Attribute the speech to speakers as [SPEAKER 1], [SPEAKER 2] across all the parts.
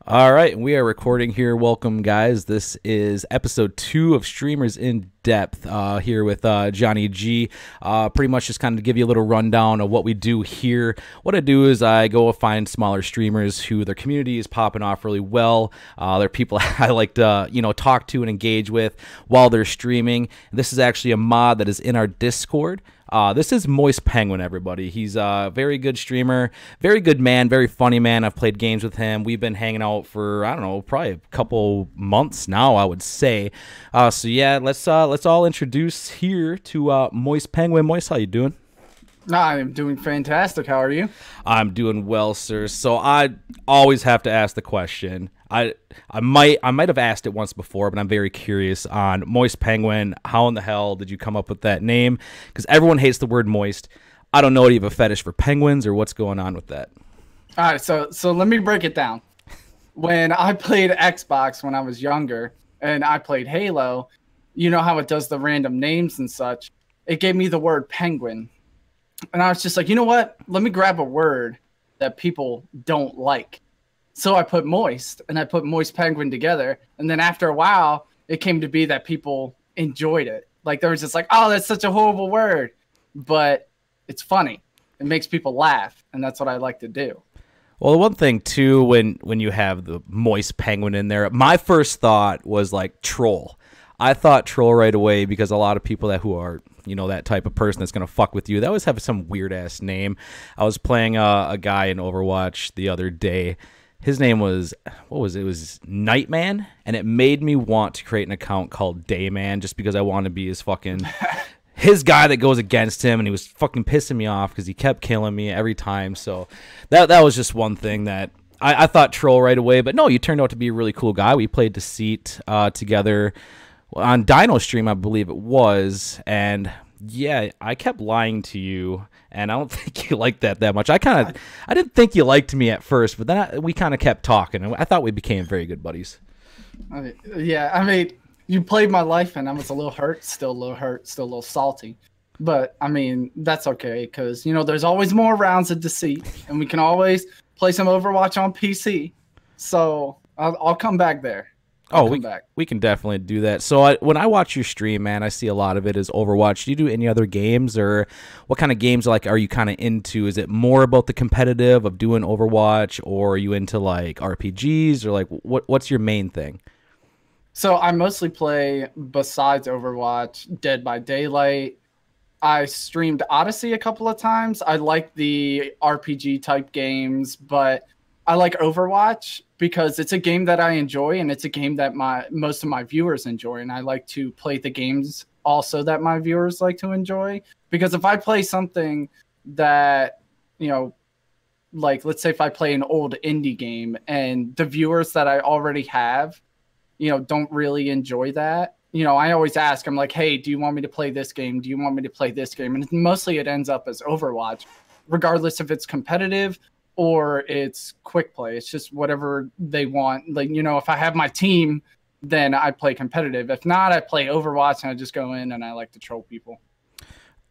[SPEAKER 1] All right, we are recording here. Welcome, guys. This is episode 2 of Streamers in Depth. Here with Johnny G. Pretty much just kind of give you a little rundown of what we do here. What I do is I go find smaller streamers who their community is popping off really well. They're people I like to talk to and engage with while they're streaming. This is actually a mod that is in our Discord. This is MoistPenguin, everybody. He's a very good streamer, very good man, very funny man. I've played games with him. We've been hanging out for, I don't know, probably a couple months now, I would say. So yeah, let's all introduce here to MoistPenguin. Moist, how you doing?
[SPEAKER 2] I'm doing fantastic. How are you?
[SPEAKER 1] I'm doing well, sir. So I always have to ask the question. I might have asked it once before, but I'm very curious on MoistPenguin. How in the hell did you come up with that name? Because everyone hates the word moist. I don't know if you have a fetish for penguins or what's going on with that.
[SPEAKER 2] All right, so let me break it down. When I played Xbox when I was younger and I played Halo, you know how it does the random names and such. It gave me the word penguin. And I was just like, you know what? Let me grab a word that people don't like. So I put moist and I put MoistPenguin together. And then after a while, it came to be that people enjoyed it. Like there was just like, oh, that's such a horrible word. But it's funny. It makes people laugh. And that's what I like to do.
[SPEAKER 1] Well, the one thing, too, when you have the MoistPenguin in there, my first thought was like troll. I thought troll right away because a lot of people who are, that type of person that's going to fuck with you, they always have some weird-ass name. I was playing a guy in Overwatch the other day. His name was, what was it? It was Nightman, and it made me want to create an account called Dayman just because I want to be his guy that goes against him, and he was fucking pissing me off because he kept killing me every time. So that was just one thing that I thought troll right away. But no, you turned out to be a really cool guy. We played Deceit together on Dino stream, I believe it was, and yeah, I kept lying to you, and I don't think you liked that much. I didn't think you liked me at first, but then we kind of kept talking, and I thought we became very good buddies.
[SPEAKER 2] I mean, you played my life, and I was a little hurt, still a little salty. But, I mean, that's okay, because, there's always more rounds of Deceit, and we can always play some Overwatch on PC. So, I'll come back there.
[SPEAKER 1] We can definitely do that. So when I watch your stream, man, I see a lot of it is Overwatch. Do you do any other games, or what kind of games are you kind of into? Is it more about the competitive of doing Overwatch, or are you into like RPGs, or like what's your main thing?
[SPEAKER 2] So I mostly play, besides Overwatch, Dead by Daylight. I streamed Odyssey a couple of times. I like the RPG type games, but I like Overwatch because it's a game that I enjoy, and it's a game that most of my viewers enjoy, and I like to play the games also that my viewers like to enjoy. Because if I play something that, like let's say if I play an old indie game and the viewers that I already have, don't really enjoy that, I always ask, I'm like, hey, do you want me to play this game? Do you want me to play this game? And mostly it ends up as Overwatch, regardless if it's competitive or it's quick play. It's just whatever they want. Like, if I have my team, then I play competitive. If not, I play Overwatch and I just go in and I like to troll people.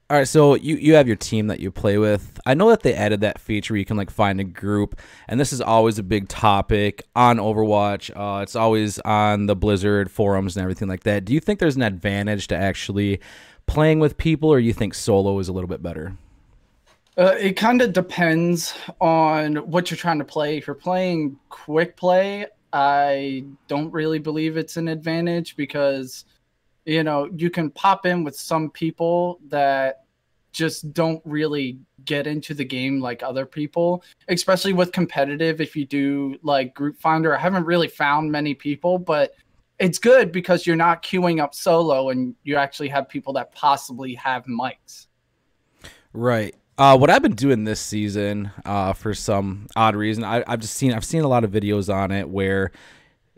[SPEAKER 1] All right, so you have your team that you play with. I know that they added that feature where you can like find a group, and this is always a big topic on Overwatch. It's always on the Blizzard forums and everything like that. Do you think there's an advantage to actually playing with people, or you think solo is a little bit better?
[SPEAKER 2] It kind of depends on what you're trying to play. If you're playing quick play, I don't really believe it's an advantage because, you can pop in with some people that just don't really get into the game like other people, especially with competitive. If you do like Group Finder, I haven't really found many people, but it's good because you're not queuing up solo and you actually have people that possibly have mics.
[SPEAKER 1] Right. What I've been doing this season, for some odd reason, I've seen a lot of videos on it where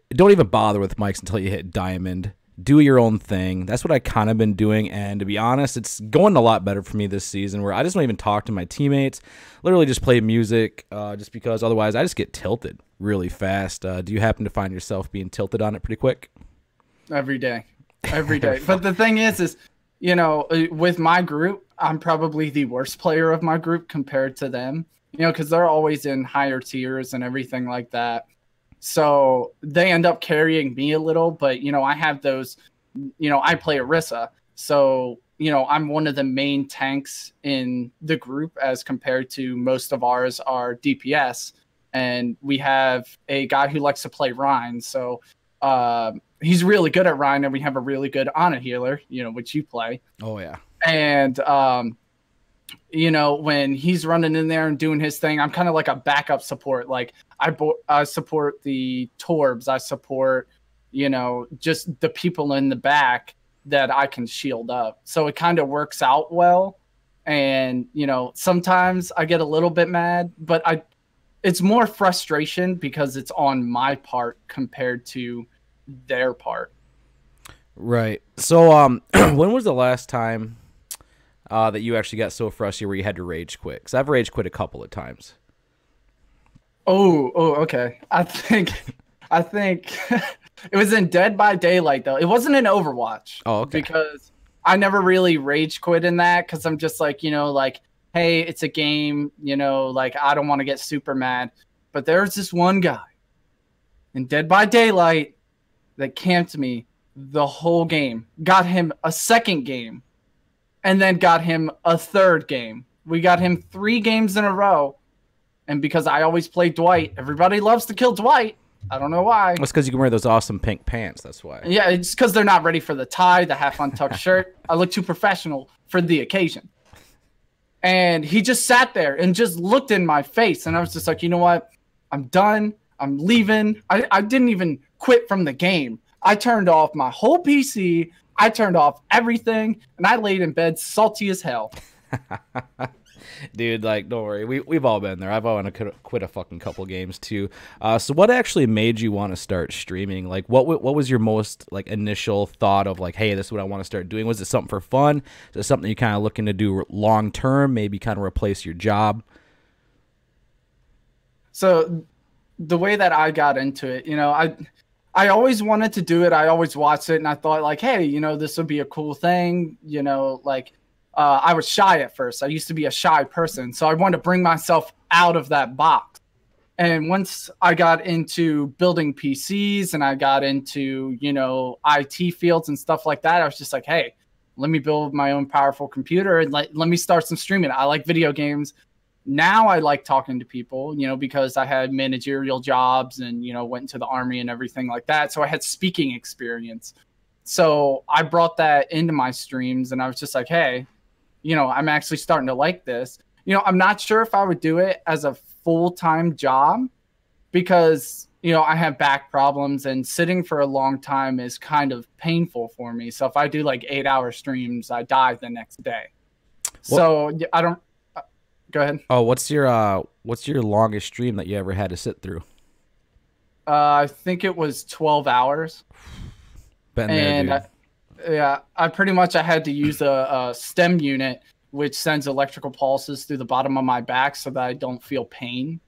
[SPEAKER 1] don't even bother with mics until you hit diamond. Do your own thing. That's what I kind of been doing, and to be honest, it's going a lot better for me this season where I just don't even talk to my teammates. Literally just play music, just because otherwise I just get tilted really fast. Do you happen to find yourself being tilted on it pretty quick?
[SPEAKER 2] Every day. But the thing is, with my group, I'm probably the worst player of my group compared to them, because they're always in higher tiers and everything like that. So they end up carrying me a little, but, you know, I have those, you know, I play Orisa. So, you know, I'm one of the main tanks in the group as compared to most of ours are DPS. And we have a guy who likes to play Rhine. So he's really good at Rhine, and we have a really good Ana healer, you know, which you play.
[SPEAKER 1] Oh, yeah.
[SPEAKER 2] And, you know, when he's running in there and doing his thing, I'm kind of like a backup support. Like I support the Torbs. I support, you know, just the people in the back that I can shield up. So it kind of works out well. And, you know, sometimes I get a little bit mad, but it's more frustration because it's on my part compared to their part.
[SPEAKER 1] Right. So, when was the last time that you actually got so frustrated where you had to rage quit? Because I've rage quit a couple of times.
[SPEAKER 2] Oh, okay. I think it was in Dead by Daylight, though. It wasn't in Overwatch.
[SPEAKER 1] Oh, okay.
[SPEAKER 2] Because I never really rage quit in that, because I'm just like, you know, like, hey, it's a game, you know, like, I don't want to get super mad. But there's this one guy in Dead by Daylight that camped me the whole game, got him a second game, and then got him a third game. We got him 3 games in a row. And because I always play Dwight, everybody loves to kill Dwight. I don't know why.
[SPEAKER 1] That's because you can wear those awesome pink pants. That's why.
[SPEAKER 2] Yeah, it's because they're not ready for the tie, the half untucked shirt. I look too professional for the occasion. And he just sat there and just looked in my face. And I was just like, you know what? I'm done. I'm leaving. I didn't even quit from the game. I turned off my whole PC. I turned off everything. And I laid in bed salty as hell.
[SPEAKER 1] Dude, like, don't worry. We've all been there. I've wanted to quit a fucking couple games too. So what actually made you want to start streaming? Like, what was your most like initial thought of like, hey, this is what I want to start doing? Was it something for fun? Is it something you kind of looking to do long term? Maybe kind of replace your job?
[SPEAKER 2] So the way that I got into it, you know, I always wanted to do it. I always watched it, and I thought like, hey, you know, this would be a cool thing. You know, like. I was shy at first. I used to be a shy person. So I wanted to bring myself out of that box. And once I got into building PCs and I got into, you know, IT fields and stuff like that, I was just like, hey, let me build my own powerful computer and let me start some streaming. I like video games. Now I like talking to people, you know, because I had managerial jobs and, you know, went into the army and everything like that. So I had speaking experience. So I brought that into my streams, and I was just like, hey, you know, I'm actually starting to like this. You know, I'm not sure if I would do it as a full-time job because, you know, I have back problems and sitting for a long time is kind of painful for me. So if I do like 8-hour streams, I die the next day. So I don't go ahead.
[SPEAKER 1] Oh, what's your longest stream that you ever had to sit through?
[SPEAKER 2] I think it was 12 hours.
[SPEAKER 1] Been there, dude.
[SPEAKER 2] Yeah, I had to use a STEM unit, which sends electrical pulses through the bottom of my back so that I don't feel pain.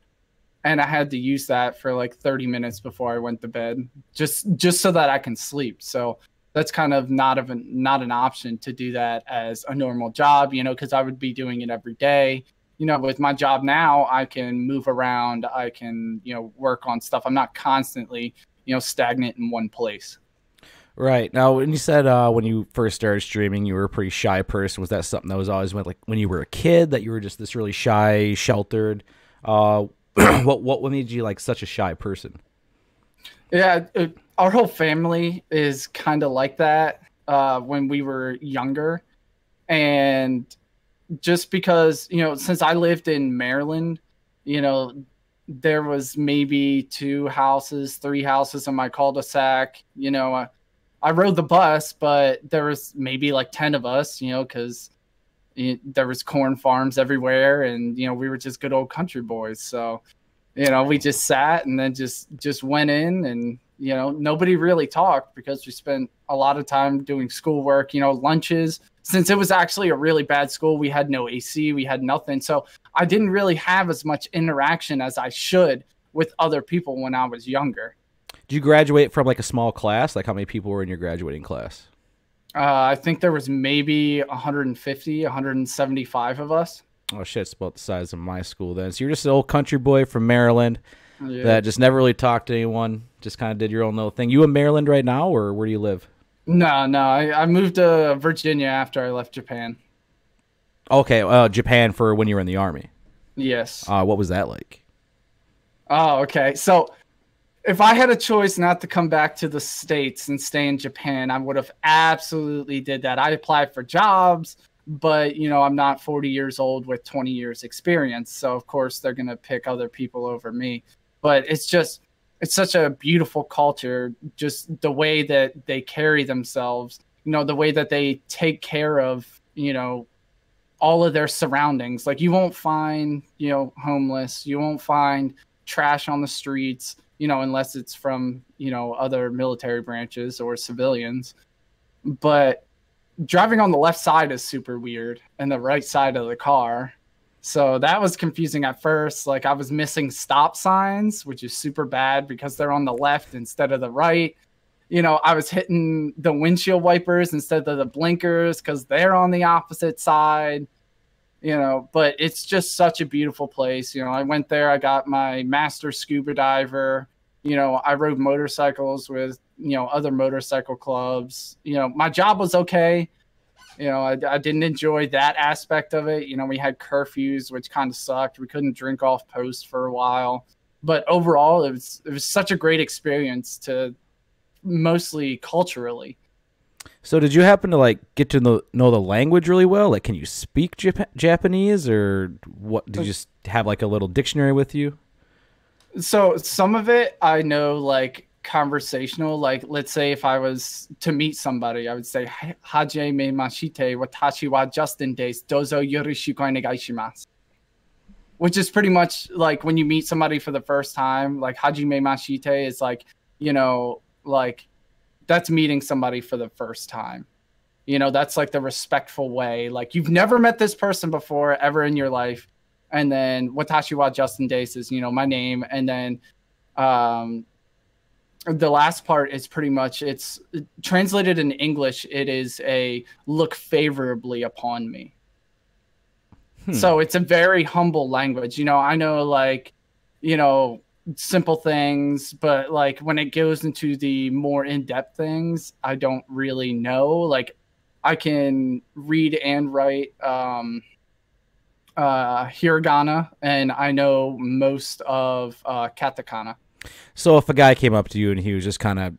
[SPEAKER 2] And I had to use that for like 30 minutes before I went to bed, just so that I can sleep. So that's kind of not an option to do that as a normal job, you know, because I would be doing it every day. You know, with my job now, I can move around. I can, you know, work on stuff. I'm not constantly, you know, stagnant in one place.
[SPEAKER 1] Right. Now, when you said when you first started streaming, you were a pretty shy person, was that something that was always like when you were a kid that you were just this really shy, sheltered? What made you like such a shy person?
[SPEAKER 2] Yeah, our whole family is kind of like that when we were younger. And just because, you know, since I lived in Maryland, you know, there was maybe 2 houses, 3 houses in my cul-de-sac, you know, I rode the bus, but there was maybe like 10 of us, you know, because there was corn farms everywhere, and you know we were just good old country boys. So, you know, we just sat and then just went in, and you know nobody really talked because we spent a lot of time doing schoolwork. You know, lunches. Since it was actually a really bad school, we had no AC, we had nothing, so I didn't really have as much interaction as I should with other people when I was younger.
[SPEAKER 1] Did you graduate from like a small class? Like how many people were in your graduating class?
[SPEAKER 2] I think there was maybe 150, 175 of us.
[SPEAKER 1] Oh shit, it's about the size of my school then. So you're just an old country boy from Maryland. that just never really talked to anyone, just kind of did your own little thing. You in Maryland right now, or where do you live?
[SPEAKER 2] No, I moved to Virginia after I left Japan.
[SPEAKER 1] Okay, Japan for when you were in the Army.
[SPEAKER 2] Yes.
[SPEAKER 1] What was that like?
[SPEAKER 2] Oh, okay. So if I had a choice not to come back to the States and stay in Japan, I would have absolutely did that. I applied for jobs, but, you know, I'm not 40 years old with 20 years experience. So, of course, they're going to pick other people over me. But it's such a beautiful culture, just the way that they carry themselves, you know, the way that they take care of, you know, all of their surroundings. Like, you won't find, you know, homeless. You won't find trash on the streets, you know, unless it's from, you know, other military branches or civilians. But driving on the left side is super weird and the right side of the car. So that was confusing at first. Like, I was missing stop signs, which is super bad because they're on the left instead of the right. You know, I was hitting the windshield wipers instead of the blinkers because they're on the opposite side. You know, but it's just such a beautiful place. You know, I went there, I got my master scuba diver. You know, I rode motorcycles with, you know, other motorcycle clubs. You know, my job was okay. You know, I didn't enjoy that aspect of it. You know, we had curfews, which kind of sucked. We couldn't drink off post for a while. But overall, it was such a great experience to mostly culturally.
[SPEAKER 1] So did you happen to like get to know the language really well? Like, can you speak Japanese, or what? Did you just have like a little dictionary with you?
[SPEAKER 2] So some of it I know, like conversational. Like, let's say if I was to meet somebody, I would say "Hajime mashite, watashi wa Justin desu. Dozo yoroshiku onegai shimasu." Which is pretty much like when you meet somebody for the first time, like "Hajime mashite" is like, you know, like that's meeting somebody for the first time. You know, that's like the respectful way. Like, you've never met this person before ever in your life. And then watashi wa Justin desu is, you know, my name. And then the last part is pretty much, it's translated in English. It is a look favorably upon me. So it's a very humble language. You know, I know, like, you know, simple things, but like when it goes into the more in-depth things, I don't really know. Like, I can read and write hiragana, and I know most of katakana.
[SPEAKER 1] So if a guy came up to you and he was just kind of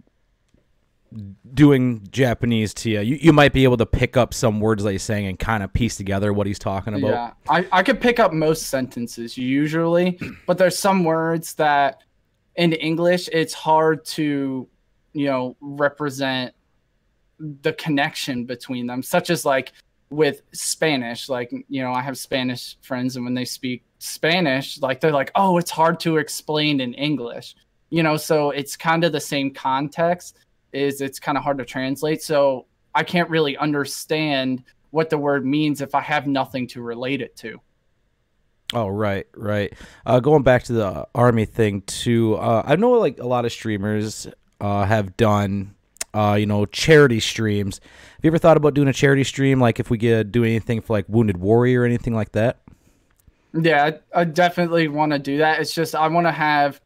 [SPEAKER 1] doing Japanese to you, you might be able to pick up some words that he's saying and kind of piece together what he's talking about.
[SPEAKER 2] Yeah, I could pick up most sentences usually, but there's some words that in English it's hard to, you know, represent the connection between them, such as like with Spanish. Like, you know, I have Spanish friends, and when they speak Spanish, like, they're like, oh, it's hard to explain in English, you know. So it's kind of the same context, is it's kind of hard to translate. So I can't really understand what the word means if I have nothing to relate it to.
[SPEAKER 1] Oh, right. Going back to the Army thing too, I know like a lot of streamers have done, you know, charity streams. Have you ever thought about doing a charity stream? Like, if we could do anything for like Wounded Warrior or anything like that?
[SPEAKER 2] Yeah, I definitely want to do that. It's just, I want to have,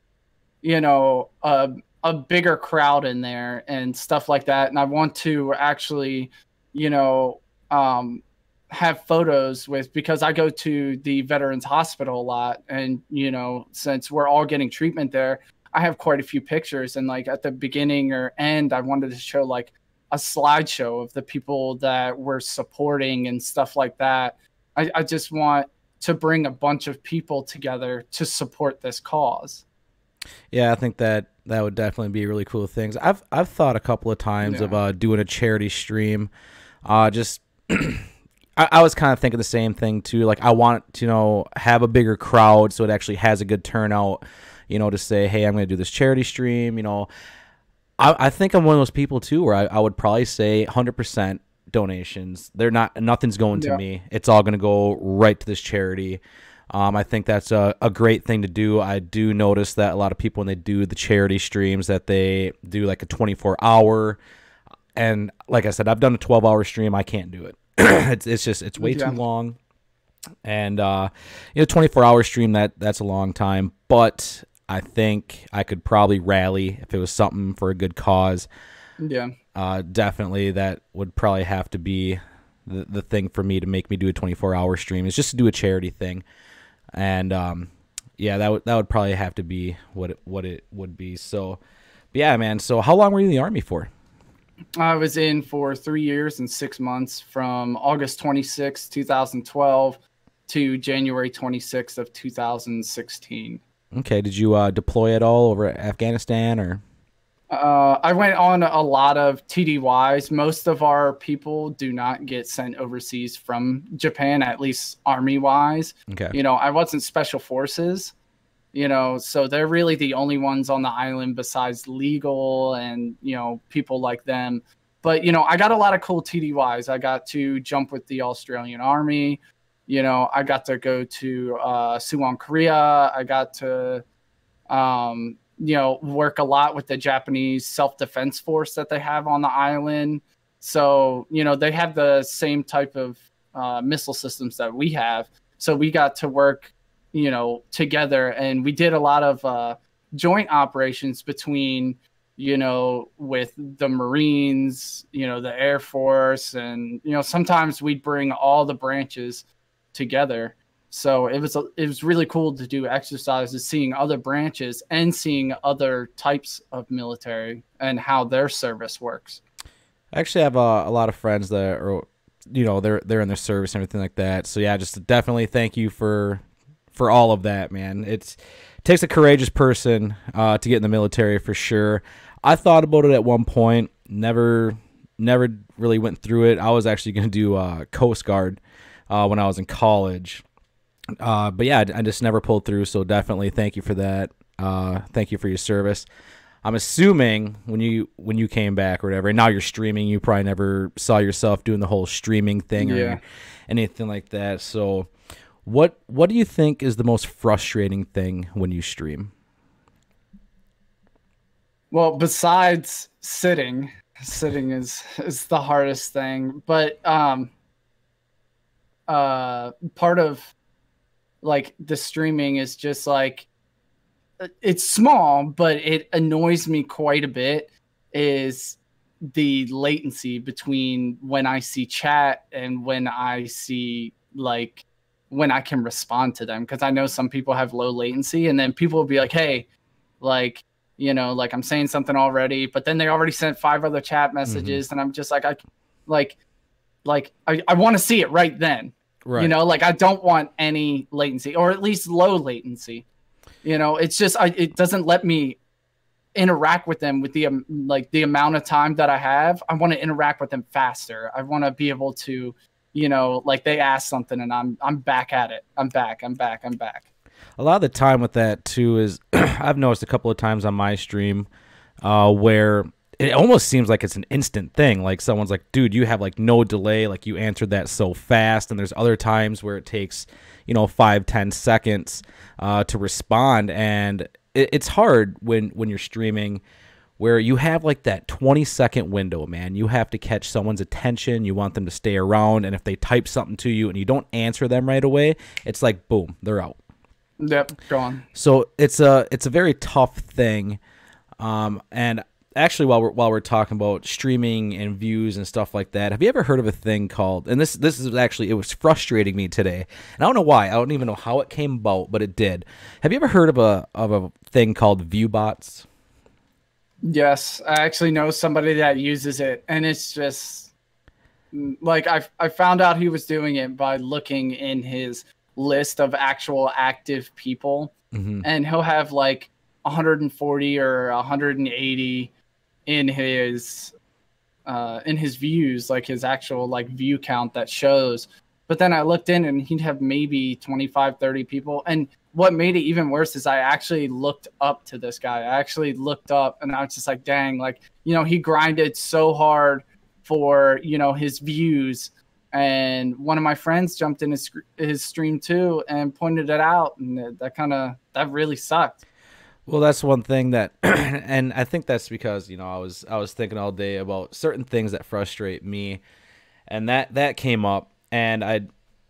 [SPEAKER 2] you know, a bigger crowd in there and stuff like that. And I want to actually, you know, have photos with, because I go to the Veterans Hospital a lot. And, you know, since we're all getting treatment there, I have quite a few pictures. And like at the beginning or end, I wanted to show like a slideshow of the people that we're supporting and stuff like that. I just want to bring a bunch of people together to support this cause.
[SPEAKER 1] Yeah, I think that would definitely be really cool things. I've thought a couple of times of doing a charity stream. Just I was kind of thinking the same thing too. Like, I want to, you know, have a bigger crowd so it actually has a good turnout. You know, to say, hey, I'm going to do this charity stream. You know, I think I'm one of those people too where I would probably say 100% donations. Nothing's going to me. It's all going to go right to this charity. I think that's a great thing to do. I do notice that a lot of people, when they do the charity streams, that they do like a 24-hour. And like I said, I've done a 12-hour stream. I can't do it. It's way too long. And, you know, 24-hour stream, that's a long time. But I think I could probably rally if it was something for a good cause.
[SPEAKER 2] Yeah.
[SPEAKER 1] Definitely that would probably have to be the thing for me to make me do a 24-hour stream, is just to do a charity thing. And yeah, that would probably have to be what it would be. So, but yeah, man. So how long were you in the Army for?
[SPEAKER 2] I was in for 3 years and 6 months, from August 26, 2012 to January 26th of 2016.
[SPEAKER 1] Okay. Did you deploy at all over Afghanistan or?
[SPEAKER 2] I went on a lot of TDYs. Most of our people do not get sent overseas from Japan, at least Army-wise.
[SPEAKER 1] Okay.
[SPEAKER 2] You know, I wasn't Special Forces, you know, so they're really the only ones on the island besides legal and, you know, people like them. But, you know, I got a lot of cool TDYs. I got to jump with the Australian Army. You know, I got to go to Suwon, Korea. I got to, you know, work a lot with the Japanese self-defense force that they have on the island. So, you know, they have the same type of missile systems that we have. So we got to work, you know, together, and we did a lot of joint operations between, you know, with the Marines, you know, the Air Force, and, you know, sometimes we'd bring all the branches together. So it was really cool to do exercises, seeing other branches and seeing other types of military and how their service works.
[SPEAKER 1] I actually have a lot of friends that are, you know, they're in their service and everything like that. So yeah, just definitely thank you for all of that, man. It takes a courageous person to get in the military for sure. I thought about it at one point, never really went through it. I was actually going to do Coast Guard when I was in college. But yeah, I just never pulled through. So definitely thank you for that. Thank you for your service. I'm assuming when you came back or whatever, and now you're streaming, you probably never saw yourself doing the whole streaming thing or anything like that. So what do you think is the most frustrating thing when you stream?
[SPEAKER 2] Well, besides sitting is the hardest thing. But part of like the streaming is just like, it's small, but it annoys me quite a bit, is the latency between when I see chat and when I see, like, when I can respond to them. Because I know some people have low latency, and then people will be like, hey, like, you know, like I'm saying something already, but then they already sent 5 other chat messages, and I'm just like, I want to see it right then. Right. You know, like I don't want any latency, or at least low latency. You know, it's just it doesn't let me interact with them with the the amount of time that I have. I want to interact with them faster. I want to be able to, you know, like they ask something and I'm back at it. I'm back. A
[SPEAKER 1] lot of the time with that too is I've noticed a couple of times on my stream where it almost seems like it's an instant thing. Like someone's like, dude, you have like no delay. Like you answered that so fast. And there's other times where it takes, you know, 5-10 seconds to respond. And it's hard when you're streaming where you have like that 20-second window, man. You have to catch someone's attention. You want them to stay around. And if they type something to you and you don't answer them right away, it's like, boom, they're out.
[SPEAKER 2] Yep, go on.
[SPEAKER 1] So it's a very tough thing. And actually, while we're talking about streaming and views and stuff like that, have you ever heard of a thing called, and this is actually, it was frustrating me today, and I don't know why, I don't even know how it came about, but it did. Have you ever heard of a thing called view bots?
[SPEAKER 2] Yes, I actually know somebody that uses it, and it's just like I found out he was doing it by looking in his list of actual active people, and he'll have like 140 or 180 in his views, like his actual like view count that shows. But then I looked in and he'd have maybe 25-30 people. And what made it even worse is I actually looked up to this guy. I actually looked up and I was just like, dang, like, you know, he grinded so hard for, you know, his views. And one of my friends jumped in his stream too and pointed it out, and that really sucked.
[SPEAKER 1] Well, that's one thing that, and I think that's because, you know, I was thinking all day about certain things that frustrate me, and that came up, and I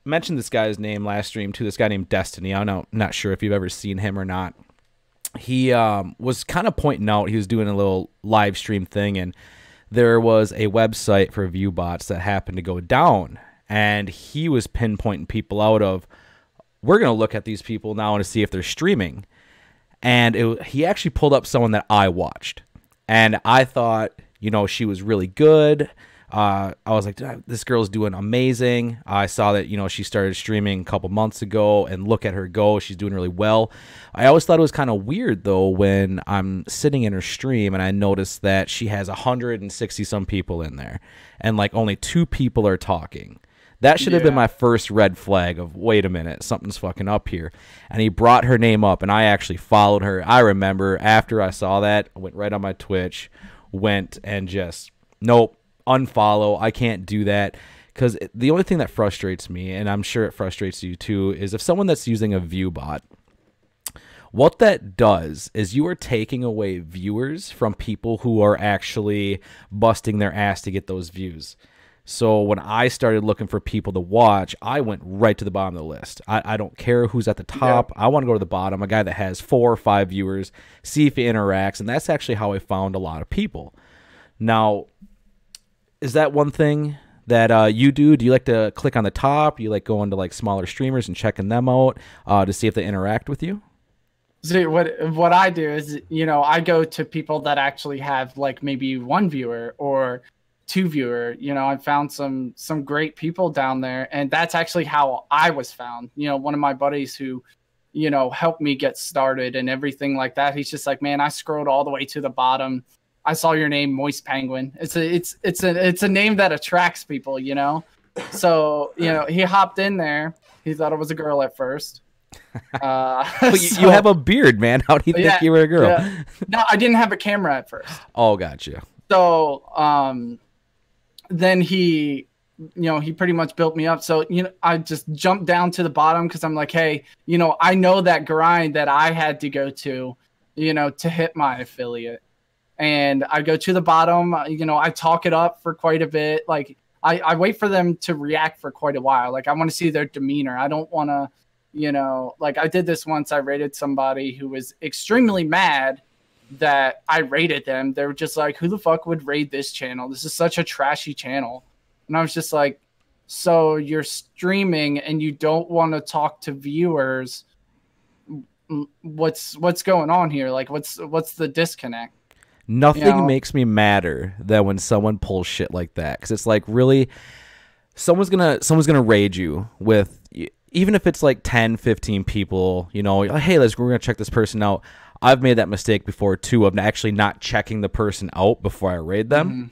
[SPEAKER 1] mentioned this guy's name last stream too. This guy named Destiny. I'm not sure if you've ever seen him or not, he was kind of pointing out, he was doing a little live stream thing, and there was a website for view bots that happened to go down, and he was pinpointing people out of, we're going to look at these people now and see if they're streaming. And he actually pulled up someone that I watched, and I thought, you know, she was really good. I was like, this girl's doing amazing. I saw that, you know, she started streaming a couple months ago, and look at her go. She's doing really well. I always thought it was kind of weird, though, when I'm sitting in her stream and I noticed that she has 160 some people in there, and like only 2 people are talking. That should have been my first red flag of, wait a minute, something's fucking up here. And he brought her name up, and I actually followed her. I remember after I saw that, I went right on my Twitch, went and just, nope, unfollow. I can't do that, because the only thing that frustrates me, and I'm sure it frustrates you too, is if someone that's using a view bot, what that does is you are taking away viewers from people who are actually busting their ass to get those views. So when I started looking for people to watch, I went right to the bottom of the list. I don't care who's at the top. I want to go to the bottom, a guy that has 4 or 5 viewers, see if he interacts, and that's actually how I found a lot of people. Now, is that one thing that you do? Do you like to click on the top? You like going to like smaller streamers and checking them out to see if they interact with you?
[SPEAKER 2] See, what I do is, you know, I go to people that actually have like maybe 1 viewer or 2 viewer. You know, I found some great people down there, and that's actually how I was found. You know, one of my buddies who, you know, helped me get started and everything like that. He's just like, man, I scrolled all the way to the bottom. I saw your name, Moist Penguin. It's a name that attracts people, you know. So, you know, he hopped in there. He thought it was a girl at first.
[SPEAKER 1] But you have a beard, man. How do you think you were a girl?
[SPEAKER 2] Yeah. No, I didn't have a camera at first.
[SPEAKER 1] Oh, gotcha.
[SPEAKER 2] So, then he, you know, he pretty much built me up. So, you know, I just jumped down to the bottom because I'm like, hey, you know, I know that grind that I had to go to, you know, to hit my affiliate. And I go to the bottom, you know, I talk it up for quite a bit. Like, I wait for them to react for quite a while. Like, I want to see their demeanor. I don't want to, you know, like I did this once. I rated somebody who was extremely mad that I rated them. They were just like, who the fuck would raid this channel? This is such a trashy channel. And I was just like, so you're streaming and you don't want to talk to viewers. What's going on here? Like, what's the disconnect?
[SPEAKER 1] Nothing makes me madder than when someone pulls shit like that, because it's like, really, someone's gonna raid you with, even if it's like 10, 15 people, you know, like, hey, we're gonna check this person out. I've made that mistake before too, of actually not checking the person out before I raid them,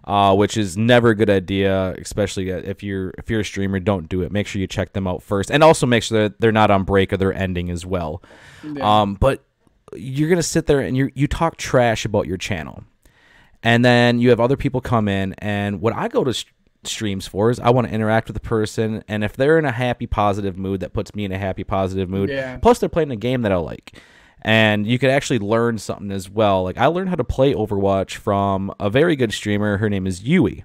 [SPEAKER 1] which is never a good idea, especially if you're a streamer. Don't do it. Make sure you check them out first, and also make sure that they're not on break or they're ending as well. Yeah. But you're gonna sit there and you talk trash about your channel, and then you have other people come in, and what I go to streams for is I want to interact with the person, and if they're in a happy, positive mood, that puts me in a happy, positive mood. Yeah. Plus, they're playing a game that I like. And you could actually learn something as well. Like, I learned how to play Overwatch from a very good streamer. Her name is Yui.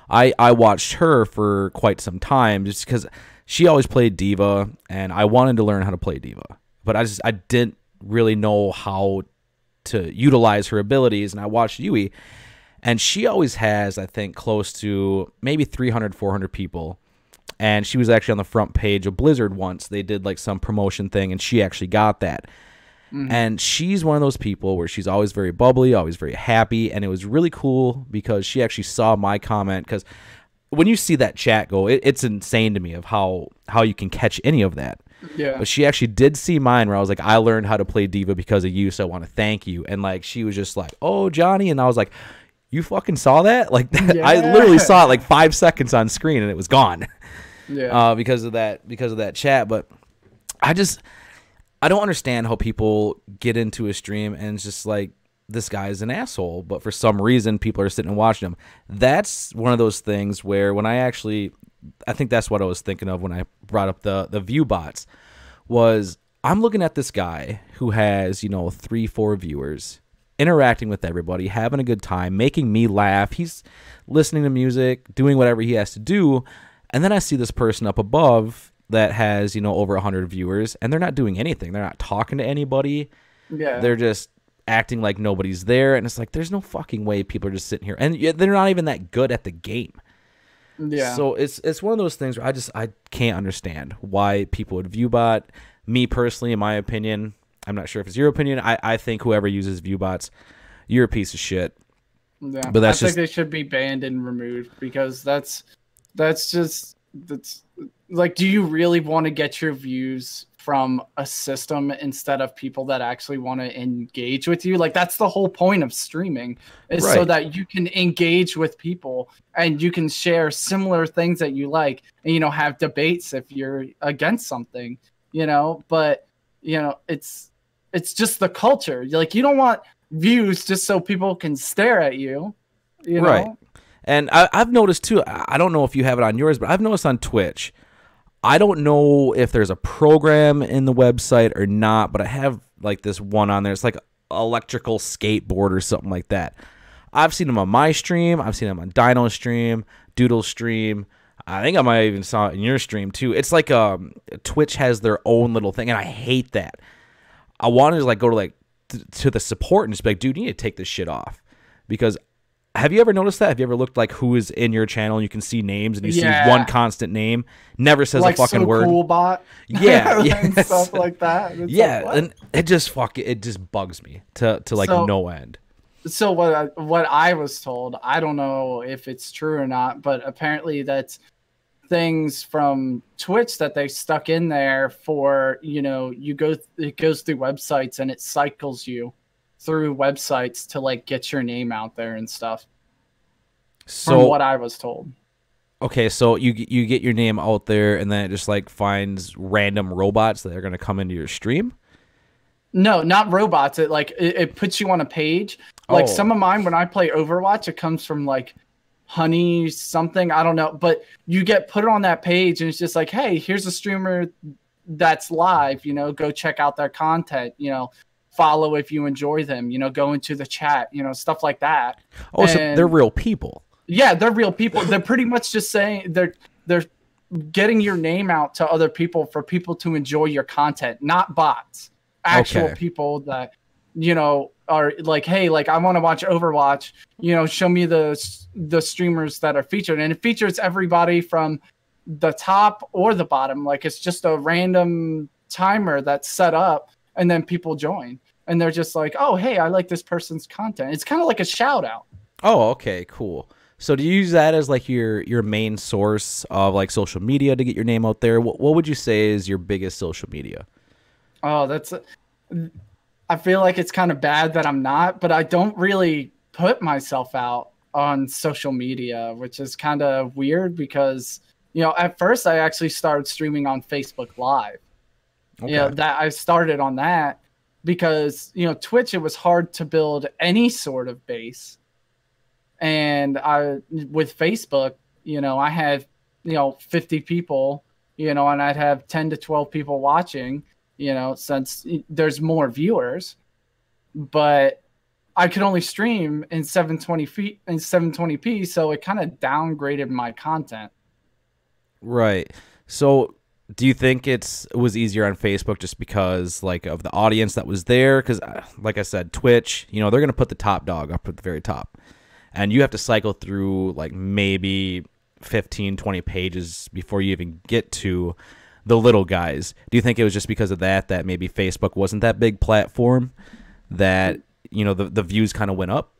[SPEAKER 1] I watched her for quite some time just because she always played Diva, and I wanted to learn how to play Diva. But I didn't really know how to utilize her abilities, and I watched Yui. And she always has, I think, close to maybe 300, 400 people. And she was actually on the front page of Blizzard once. They did like some promotion thing, and she actually got that. And she's one of those people where she's always very bubbly, always very happy. And it was really cool because she actually saw my comment. Because when you see that chat go, it's insane to me of how you can catch any of that. Yeah. But she actually did see mine where I was like, I learned how to play Diva because of you, so I want to thank you. And like, she was just like, oh, Johnny. And I was like, you fucking saw that? Like, yeah. I literally saw it like 5 seconds on screen and it was gone. Yeah. Because of that chat. But I don't understand how people get into a stream and it's just like, this guy is an asshole, but for some reason people are sitting and watching him. That's one of those things where when I think that's what I was thinking of when I brought up the view bots, was I'm looking at this guy who has, 3, 4 viewers, interacting with everybody, having a good time, making me laugh. He's listening to music, doing whatever he has to do. And then I see this person up above that has, over 100 viewers, and they're not doing anything. They're not talking to anybody.
[SPEAKER 2] Yeah.
[SPEAKER 1] They're just acting like nobody's there, and it's like there's no fucking way people are just sitting here, and they're not even that good at the game.
[SPEAKER 2] Yeah.
[SPEAKER 1] So it's one of those things where I can't understand why people would viewbot. Me personally, in my opinion, I'm not sure if it's your opinion. I think whoever uses viewbots, you're a piece of shit.
[SPEAKER 2] Yeah.
[SPEAKER 1] But that's
[SPEAKER 2] I think they should be banned and removed, because that's like, do you really want to get your views from a system instead of people that actually want to engage with you? Like, that's the whole point of streaming, is so
[SPEAKER 1] Right.
[SPEAKER 2] that you can engage with people and you can share similar things that you like, and, you know, have debates if you're against something, you know. But, you know, it's just the culture. Like, you don't want views just so people can stare at you, you know?
[SPEAKER 1] Right. And I've noticed too, I don't know if you have it on yours, but I've noticed on Twitch, I don't know if there's a program in the website or not, but I have like this one on there. It's like electrical skateboard or something like that. I've seen them on my stream. I've seen them on Dino's stream, Doodle's stream. I think I might even saw it in your stream too. It's like Twitch has their own little thing, and I hate that. I wanted to like go to like to the support and just be like, dude, you need to take this shit off. Because have you ever noticed that? Have you ever looked like who is in your channel and you can see names and you see one constant name, never says
[SPEAKER 2] like
[SPEAKER 1] a fucking
[SPEAKER 2] so
[SPEAKER 1] word?
[SPEAKER 2] Cool bot.
[SPEAKER 1] Yeah,
[SPEAKER 2] And stuff like that. It's
[SPEAKER 1] yeah,
[SPEAKER 2] like,
[SPEAKER 1] and it just bugs me to like no end.
[SPEAKER 2] So what I was told, I don't know if it's true or not, but apparently that's things from Twitch that they stuck in there for, you know, it goes through websites and it cycles you through websites to like get your name out there and stuff.
[SPEAKER 1] So
[SPEAKER 2] from what I was told.
[SPEAKER 1] Okay, so you get your name out there, and then it just like finds random robots that are going to come into your stream.
[SPEAKER 2] No, not robots. It puts you on a page. Like some of mine, when I play Overwatch, it comes from like Honey something, I don't know, but you get put on that page, and it's just like, hey, here's a streamer that's live. You know, go check out their content. You know, follow if you enjoy them. You know, go into the chat. You know, stuff like that.
[SPEAKER 1] Oh, so they're real people.
[SPEAKER 2] Yeah, they're real people. They're pretty much just saying they're getting your name out to other people for people to enjoy your content, not bots. Actual people that, you know, are like, hey, like I want to watch Overwatch, you know, show me the streamers that are featured. And it features everybody from the top or the bottom. Like it's just a random timer that's set up, and then people join. And they're just like, oh, hey, I like this person's content. It's kind of like a shout out.
[SPEAKER 1] Oh, okay, cool. So do you use that as like your main source of like social media to get your name out there? What would you say is your biggest social media?
[SPEAKER 2] Oh, I feel like it's kind of bad that I'm not, but I don't really put myself out on social media, which is kind of weird because, you know, at first I actually started streaming on Facebook Live. Okay. You know, that I started on that because, you know, Twitch, it was hard to build any sort of base. And with Facebook, you know, I had, you know, 50 people, you know, and I'd have 10 to 12 people watching, you know, since there's more viewers, but I could only stream in 720p, so it kind of downgraded my content.
[SPEAKER 1] Right. So do you think it was easier on Facebook just because like of the audience that was there? Because like I said, Twitch, you know, they're going to put the top dog up at the very top. And you have to cycle through like maybe 15, 20 pages before you even get to the little guys. Do you think it was just because of that maybe Facebook wasn't that big platform that, you know, the views kind of went up?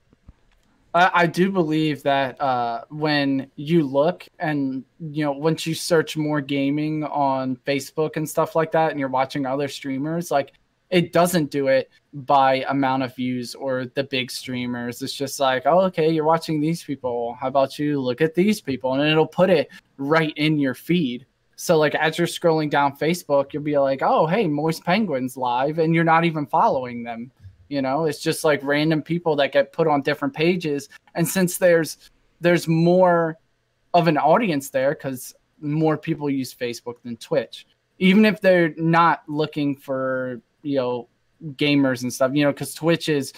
[SPEAKER 2] I do believe that when you look and, you know, once you search more gaming on Facebook and stuff like that, and you're watching other streamers, like it doesn't do it by amount of views or the big streamers. It's just like, oh, okay, you're watching these people. How about you look at these people? And it'll put it right in your feed. So like as you're scrolling down Facebook, you'll be like, oh, hey, Moist Penguin's live, and you're not even following them. You know, it's just like random people that get put on different pages. And since there's more of an audience there, because more people use Facebook than Twitch, even if they're not looking for, you know, gamers and stuff, you know, because Twitch is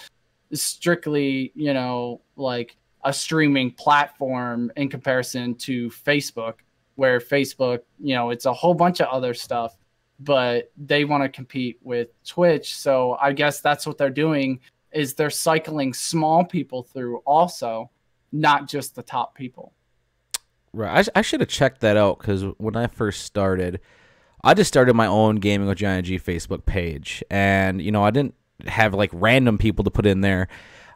[SPEAKER 2] strictly, you know, like a streaming platform in comparison to Facebook, where Facebook, you know, it's a whole bunch of other stuff. but they want to compete with Twitch. So I guess that's what they're doing, is they're cycling small people through also, not just the top people.
[SPEAKER 1] Right. I should have checked that out, because when I first started, I just started my own Gaming with Jonny G Facebook page, and I didn't have like random people to put in there.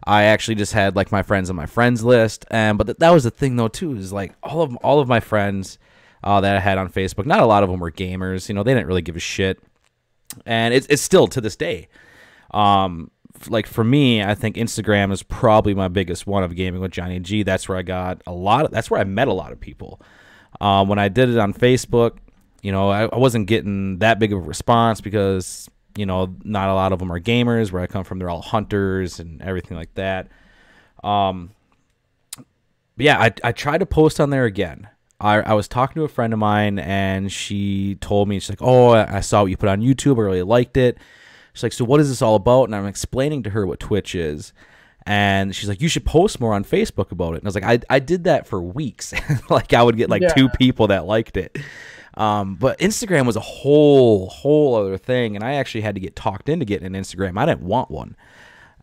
[SPEAKER 1] I actually just had like my friends on my friends list, and but that was the thing though too, is like all of my friends that I had on Facebook, not a lot of them were gamers. They didn't really give a shit, and it's still to this day. Like for me, I think Instagram is probably my biggest one of Gaming with Jonny G. That's where I got that's where I met a lot of people. When I did it on Facebook, I wasn't getting that big of a response because not a lot of them are gamers. Where I come from, they're all hunters and everything like that. But yeah, I tried to post on there again. I was talking to a friend of mine, and she told me, she's like, oh, I saw what you put on YouTube. I really liked it. She's like, so what is this all about? And I'm explaining to her what Twitch is. And she's like, you should post more on Facebook about it. And I was like, I did that for weeks. Like I would get like 2 people that liked it. But Instagram was a whole other thing, and I actually had to get talked into getting an Instagram. I didn't want one,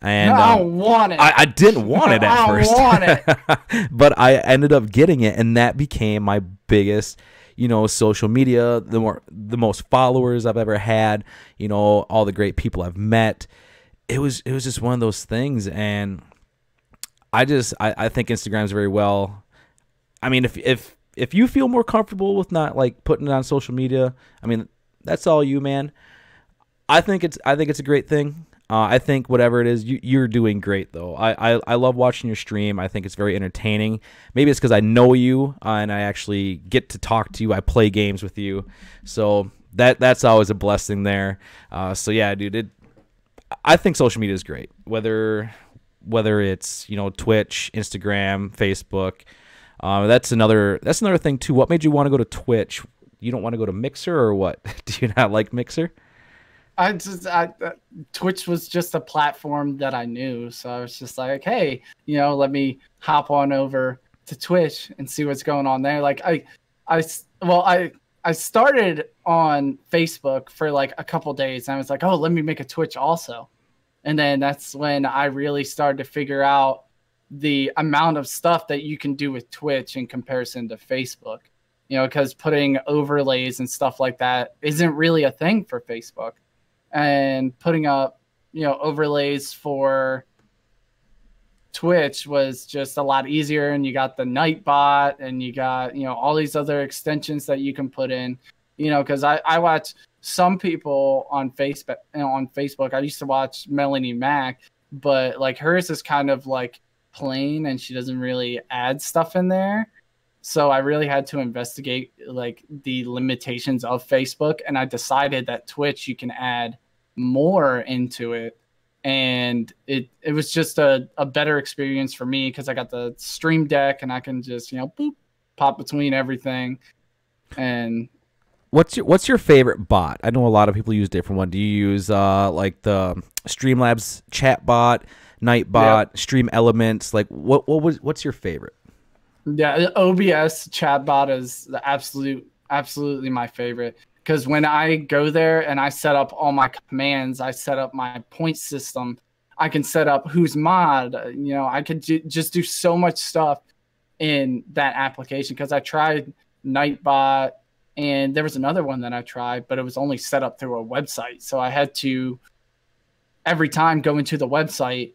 [SPEAKER 1] and
[SPEAKER 2] I don't want it.
[SPEAKER 1] I didn't want it at first.
[SPEAKER 2] I don't want
[SPEAKER 1] it, but I ended up getting it, and that became my biggest, social media. The most followers I've ever had. All the great people I've met. It was just one of those things, and I think Instagram's very well. I mean, if you feel more comfortable with not like putting it on social media, I mean, that's all you, man. I think it's a great thing. I think whatever it is, you're doing great though. I love watching your stream. I think it's very entertaining. Maybe it's because I know you and I actually get to talk to you. I play games with you, so that's always a blessing there. So yeah, dude, I think social media is great. Whether it's Twitch, Instagram, Facebook. That's another thing too. What made you want to go to Twitch? You don't want to go to Mixer, or what? Do you not like Mixer?
[SPEAKER 2] Twitch was just a platform that I knew, so I was just like, hey, let me hop on over to Twitch and see what's going on there. Like I started on Facebook for like a couple days, and I was like, oh, let me make a Twitch also, and then that's when I really started to figure out the amount of stuff that you can do with Twitch in comparison to Facebook, because putting overlays and stuff like that isn't really a thing for Facebook, and putting up, overlays for Twitch was just a lot easier. And you got the Nightbot, and you got, all these other extensions that you can put in, because I watch some people on Facebook. I used to watch Melanie Mac, but like hers is kind of like plain, and she doesn't really add stuff in there. So I really had to investigate like the limitations of Facebook, and I decided that Twitch, you can add more into it, and it was just a better experience for me because I got the Stream Deck, and I can just boop, pop between everything. And
[SPEAKER 1] what's your favorite bot? I know a lot of people use different one. Do you use like the Streamlabs chat bot, Nightbot, yep, Stream Elements? Like what's your favorite?
[SPEAKER 2] Yeah, OBS chatbot is the absolutely my favorite, because when I go there and I set up all my commands, I set up my point system, I can set up who's mod, I could just do so much stuff in that application, because I tried Nightbot, and there was another one that I tried, but it was only set up through a website. So I had to every time go into the website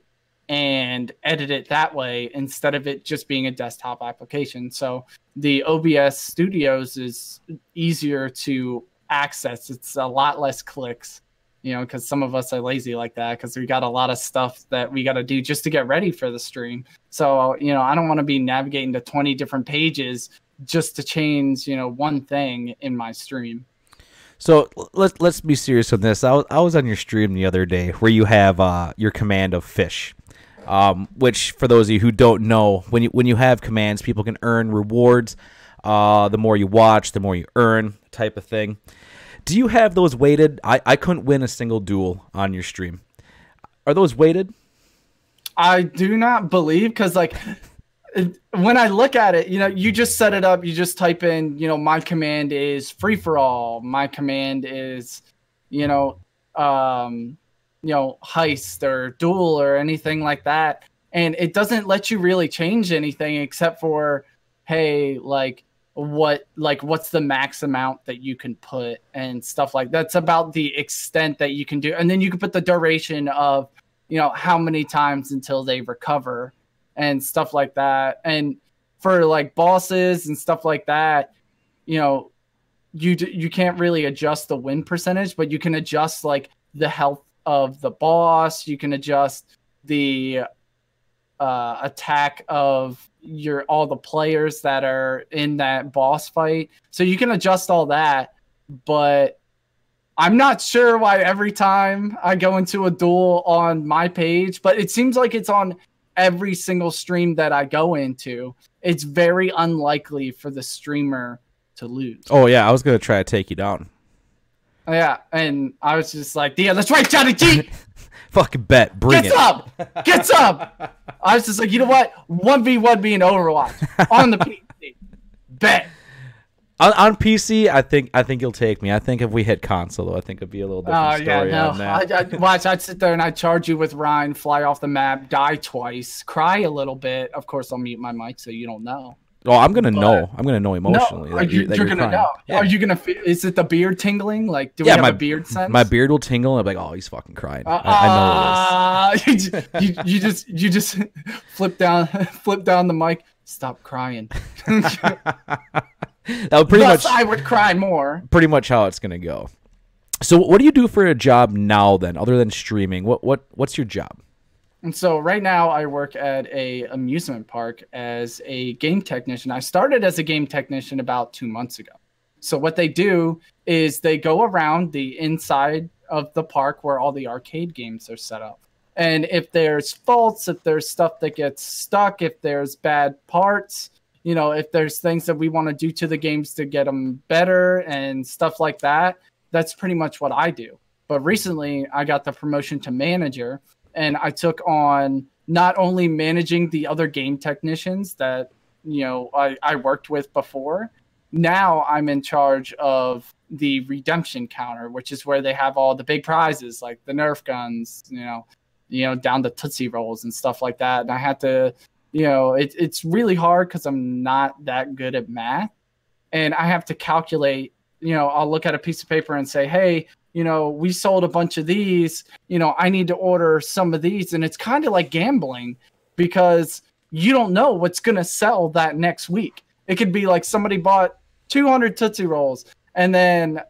[SPEAKER 2] and edit it that way instead of it just being a desktop application. So the OBS Studios is easier to access. It's a lot less clicks, because some of us are lazy like that, because we got a lot of stuff that we got to do just to get ready for the stream. So, I don't want to be navigating to 20 different pages just to change, one thing in my stream.
[SPEAKER 1] So let's be serious on this. I was on your stream the other day where you have your command of fish. Which, for those of you who don't know, when you have commands, people can earn rewards. The more you watch, the more you earn, type of thing. Do you have those weighted? I couldn't win a single duel on your stream. Are those weighted?
[SPEAKER 2] I do not believe, because like when I look at it, you just set it up. You just type in, my command is free for all. My command is, heist or duel or anything like that. And it doesn't let you really change anything except for, hey, what's the max amount that you can put and stuff like that. That's about the extent that you can do. And then you can put the duration of, how many times until they recover and stuff like that. And for like bosses and stuff like that, you can't really adjust the win percentage, but you can adjust like the health of the boss. You can adjust the attack of all the players that are in that boss fight. So you can adjust all that, but I'm not sure why every time I go into a duel on my page, but it seems like it's on every single stream that I go into. It's very unlikely for the streamer to lose.
[SPEAKER 1] Oh yeah, I was gonna try to take you down.
[SPEAKER 2] Yeah, and I was just like, yeah, that's right, Johnny G.
[SPEAKER 1] Fucking bet, bring
[SPEAKER 2] it. Get up. I was just like, you know what? 1v1 being Overwatch on the PC. Bet.
[SPEAKER 1] On PC, I think you'll take me. I think if we hit console, though, I think it'd be a little different story on that.
[SPEAKER 2] I'd sit there and I'd charge you with Ryan, fly off the map, die twice, cry a little bit. Of course, I'll mute my mic so you don't know.
[SPEAKER 1] Oh, I'm gonna know. I'm gonna know emotionally.
[SPEAKER 2] No, you're gonna know. Yeah. Are you gonna? Is it the beard tingling? Like, do we have a beard sense?
[SPEAKER 1] My beard will tingle. And I'm like, oh, he's fucking crying. I
[SPEAKER 2] know it is. you just flip down the mic. Stop crying.
[SPEAKER 1] That would pretty much.
[SPEAKER 2] I would cry more.
[SPEAKER 1] Pretty much how it's gonna go. So, what do you do for a job now? Then, other than streaming, what's your job?
[SPEAKER 2] And so right now I work at a amusement park as a game technician. I started as a game technician about 2 months ago. So what they do is they go around the inside of the park where all the arcade games are set up. And if there's faults, if there's stuff that gets stuck, if there's bad parts, if there's things that we want to do to the games to get them better and stuff like that, that's pretty much what I do. But recently I got the promotion to manager. And I took on not only managing the other game technicians that, I worked with before. Now I'm in charge of the redemption counter, which is where they have all the big prizes like the Nerf guns, down to Tootsie Rolls and stuff like that. And I had to, it's really hard because I'm not that good at math. And I have to calculate, I'll look at a piece of paper and say, hey, we sold a bunch of these, I need to order some of these. And it's kind of like gambling because you don't know what's going to sell that next week. It could be like somebody bought 200 Tootsie Rolls and then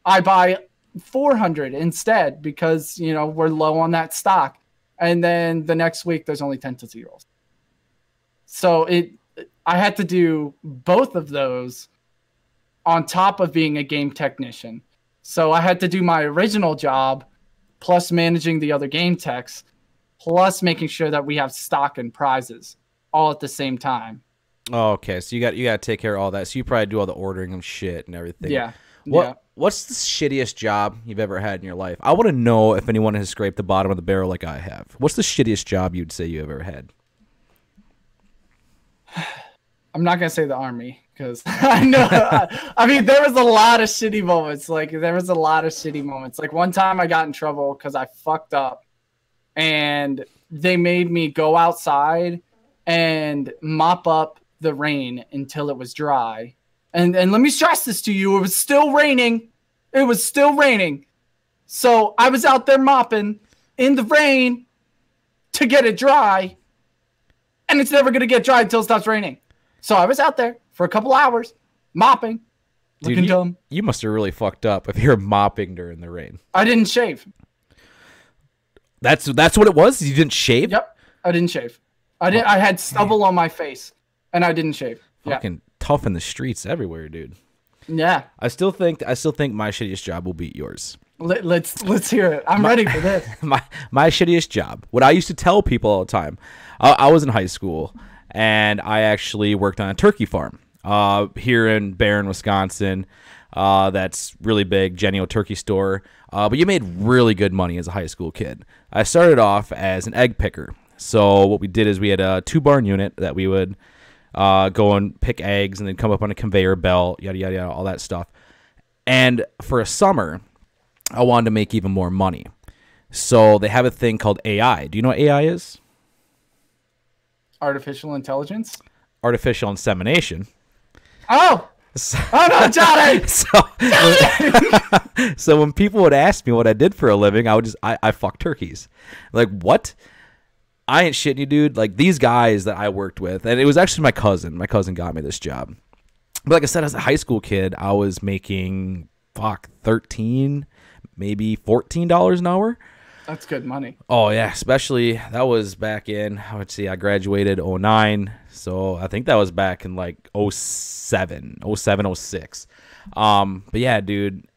[SPEAKER 2] I buy 400 instead because, we're low on that stock. And then the next week there's only 10 Tootsie Rolls. So I had to do both of those on top of being a game technician. So I had to do my original job, plus managing the other game techs, plus making sure that we have stock and prizes all at the same time.
[SPEAKER 1] Oh, okay. So you got to take care of all that. So you probably do all the ordering of shit and everything.
[SPEAKER 2] Yeah.
[SPEAKER 1] What's the shittiest job you've ever had in your life? I want to know if anyone has scraped the bottom of the barrel like I have. What's the shittiest job you'd say you ever had?
[SPEAKER 2] I'm not going to say the Army because I know, I mean, there was a lot of shitty moments. Like one time I got in trouble because I fucked up and they made me go outside and mop up the rain until it was dry. And let me stress this to you. It was still raining. So I was out there mopping in the rain to get it dry. And it's never going to get dry until it stops raining. So I was out there for a couple hours, mopping, looking dumb.
[SPEAKER 1] You must have really fucked up if you're mopping during the rain.
[SPEAKER 2] I didn't shave.
[SPEAKER 1] That's what it was? You didn't shave?
[SPEAKER 2] Yep, I didn't shave. I had stubble on my face, and I didn't shave.
[SPEAKER 1] Fucking tough in the streets everywhere, dude.
[SPEAKER 2] Yeah.
[SPEAKER 1] I still think my shittiest job will beat yours.
[SPEAKER 2] Let's hear it. I'm ready for this.
[SPEAKER 1] My shittiest job. What I used to tell people all the time. I was in high school. And I actually worked on a turkey farm here in Barron, Wisconsin. That's really big, Jenny turkey store. But you made really good money as a high school kid. I started off as an egg picker. So what we did is we had a 2-barn unit that we would go and pick eggs and then come up on a conveyor belt, yada, yada, yada, all that stuff. And for a summer, I wanted to make even more money. So they have a thing called AI. Do you know what AI is?
[SPEAKER 2] Artificial intelligence?
[SPEAKER 1] Artificial insemination.
[SPEAKER 2] Oh! Oh no, Johnny!
[SPEAKER 1] So when people would ask me what I did for a living, I fuck turkeys. Like, what? I ain't shitting you, dude. Like, these guys that I worked with, and it was actually my cousin. My cousin got me this job. But like I said, as a high school kid, I was making, $13, maybe $14 an hour.
[SPEAKER 2] That's good money.
[SPEAKER 1] Oh, yeah. Especially, that was back in, I graduated 09. So I think that was back in like 07, 06. But yeah, dude,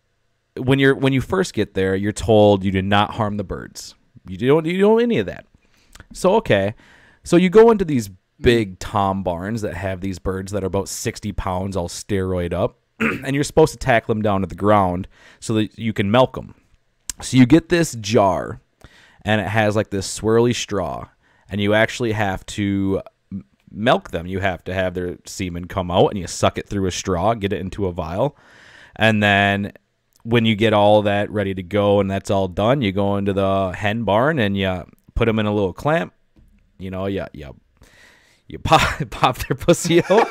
[SPEAKER 1] when you first get there, you're told you do not harm the birds. You don't any of that. So, okay. So you go into these big tom barns that have these birds that are about 60 pounds all steroid up, and you're supposed to tackle them down to the ground so that you can milk them. So you get this jar, and it has like this swirly straw, and you actually have to milk them. You have to have their semen come out, and you suck it through a straw, get it into a vial, and then when you get all that ready to go and that's all done, you go into the hen barn and you put them in a little clamp. You pop their pussy out,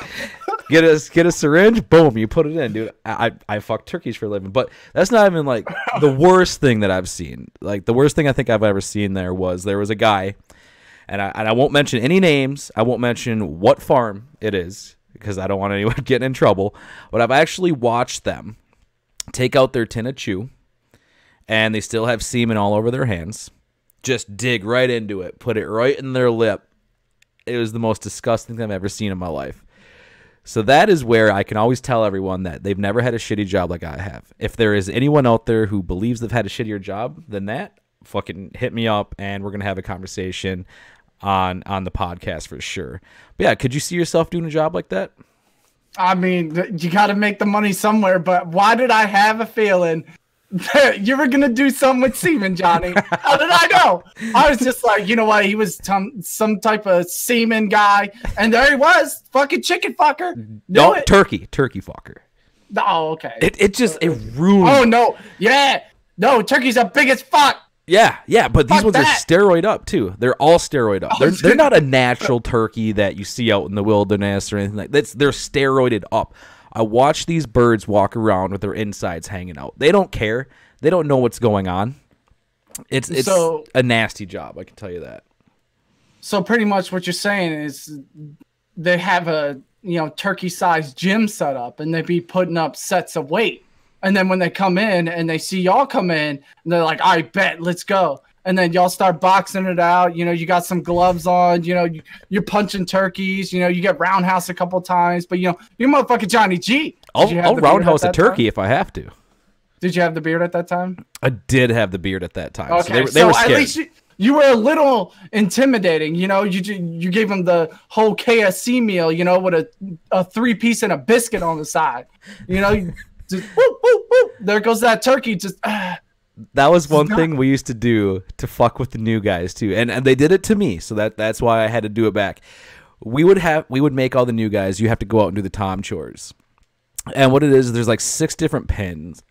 [SPEAKER 1] get a syringe, boom, you put it in, dude. I fuck turkeys for a living, but that's not even like the worst thing that I've seen. Like, the worst thing I think I've ever seen there was a guy, and I won't mention any names. I won't mention what farm it is because I don't want anyone getting in trouble. But I've actually watched them take out their tin of chew, and they still have semen all over their hands. Just dig right into it, put it right in their lip. It was the most disgusting thing I've ever seen in my life. So that is where I can always tell everyone that they've never had a shitty job like I have. If there is anyone out there who believes they've had a shittier job than that, fucking hit me up and we're going to have a conversation on the podcast for sure. But yeah, could you see yourself doing a job like that?
[SPEAKER 2] I mean, you got to make the money somewhere, but why did I have a feeling that you were going to do something with semen, Johnny? How did I know? I was just like, you know what? He was some type of semen guy, and there he was, fucking chicken fucker.
[SPEAKER 1] No, turkey fucker.
[SPEAKER 2] Oh, okay.
[SPEAKER 1] It ruined.
[SPEAKER 2] Oh, no. Yeah. No, turkey's the biggest fuck.
[SPEAKER 1] Yeah, but these ones
[SPEAKER 2] that.
[SPEAKER 1] are steroid up too. They're all steroid up. They're not a natural turkey that you see out in the wilderness or anything like that. They're steroided up. I watch these birds walk around with their insides hanging out. They don't care. They don't know what's going on. It's a nasty job, I can tell you that.
[SPEAKER 2] So pretty much what you're saying is they have a turkey-sized gym set up, and they be putting up sets of weight. And then when they come in and they see y'all come in, and they're like, I bet, let's go. And then y'all start boxing it out. You got some gloves on. You're punching turkeys. You get roundhouse a couple times. But, you're motherfucking Johnny G.
[SPEAKER 1] I'll roundhouse a turkey if I have to.
[SPEAKER 2] Did you have the beard at that time?
[SPEAKER 1] I did have the beard at that time.
[SPEAKER 2] Okay,
[SPEAKER 1] so they were scared.
[SPEAKER 2] At least you were a little intimidating. You gave them the whole KSC meal, with a 3-piece and a biscuit on the side. Just whoop, whoop, whoop. There goes that turkey. Just
[SPEAKER 1] that was one thing we used to do to fuck with the new guys too, and they did it to me, so that's why I had to do it back. We would make all the new guys. You have to go out and do the tom chores, and what it is, there's like 6 different pens,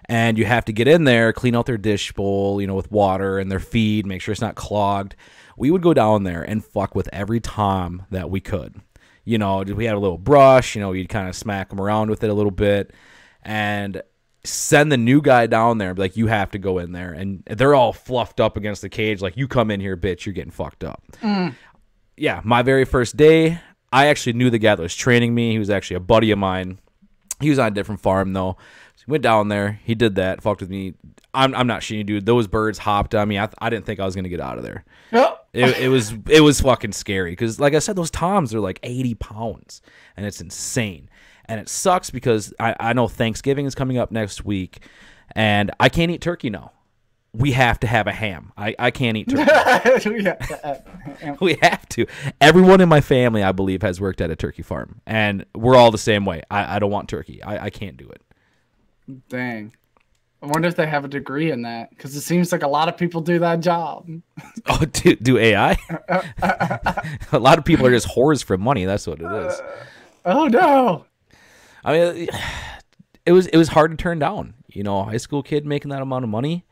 [SPEAKER 1] and you have to get in there, clean out their dish bowl, with water and their feed, make sure it's not clogged. We would go down there and fuck with every tom that we could. We had a little brush, you'd kind of smack them around with it a little bit and send the new guy down there and be like, you have to go in there. And they're all fluffed up against the cage like, you come in here, bitch, you're getting fucked up. Yeah, my very first day, I actually knew the guy that was training me. He was actually a buddy of mine. He was on a different farm, though. So he went down there. He did that, fucked with me. I'm not shitting you, dude. Those birds hopped on me. I didn't think I was going to get out of there.
[SPEAKER 2] Yep.
[SPEAKER 1] It was fucking scary because, like I said, those toms are like 80 pounds, and it's insane. And it sucks because I know Thanksgiving is coming up next week, and I can't eat turkey now. We have to have a ham. I can't eat turkey. We have to. Everyone in my family, I believe, has worked at a turkey farm, and we're all the same way. I don't want turkey. I can't do it.
[SPEAKER 2] Dang. I wonder if they have a degree in that, because it seems like a lot of people do that job.
[SPEAKER 1] Oh, do AI? A lot of people are just whores for money. That's what it is.
[SPEAKER 2] Oh no!
[SPEAKER 1] I mean, it was hard to turn down. You know, a high school kid making that amount of money,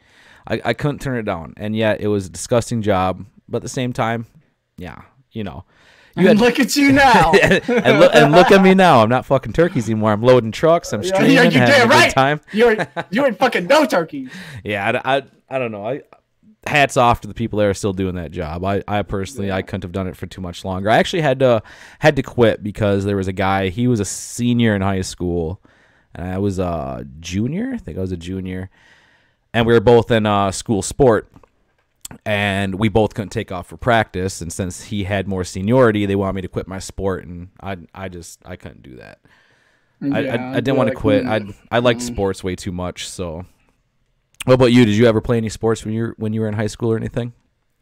[SPEAKER 1] I couldn't turn it down. And yet, it was a disgusting job. But at the same time, yeah, you know.
[SPEAKER 2] Look at you now.
[SPEAKER 1] and look at me now. I'm not fucking turkeys anymore. I'm loading trucks. I'm streaming.
[SPEAKER 2] Yeah, you're damn right.
[SPEAKER 1] Time.
[SPEAKER 2] You ain't fucking no turkeys.
[SPEAKER 1] Yeah, I don't know. Hats off to the people that are still doing that job. I personally, I couldn't have done it for too much longer. I actually had to quit because there was a guy. He was a senior in high school, and I was a junior. I think I was a junior, and we were both in school sport. And we both couldn't take off for practice, and since he had more seniority, they wanted me to quit my sport, and I couldn't do that. I didn't want to quit. I liked sports way too much. So, what about you? Did you ever play any sports when you were in high school or anything?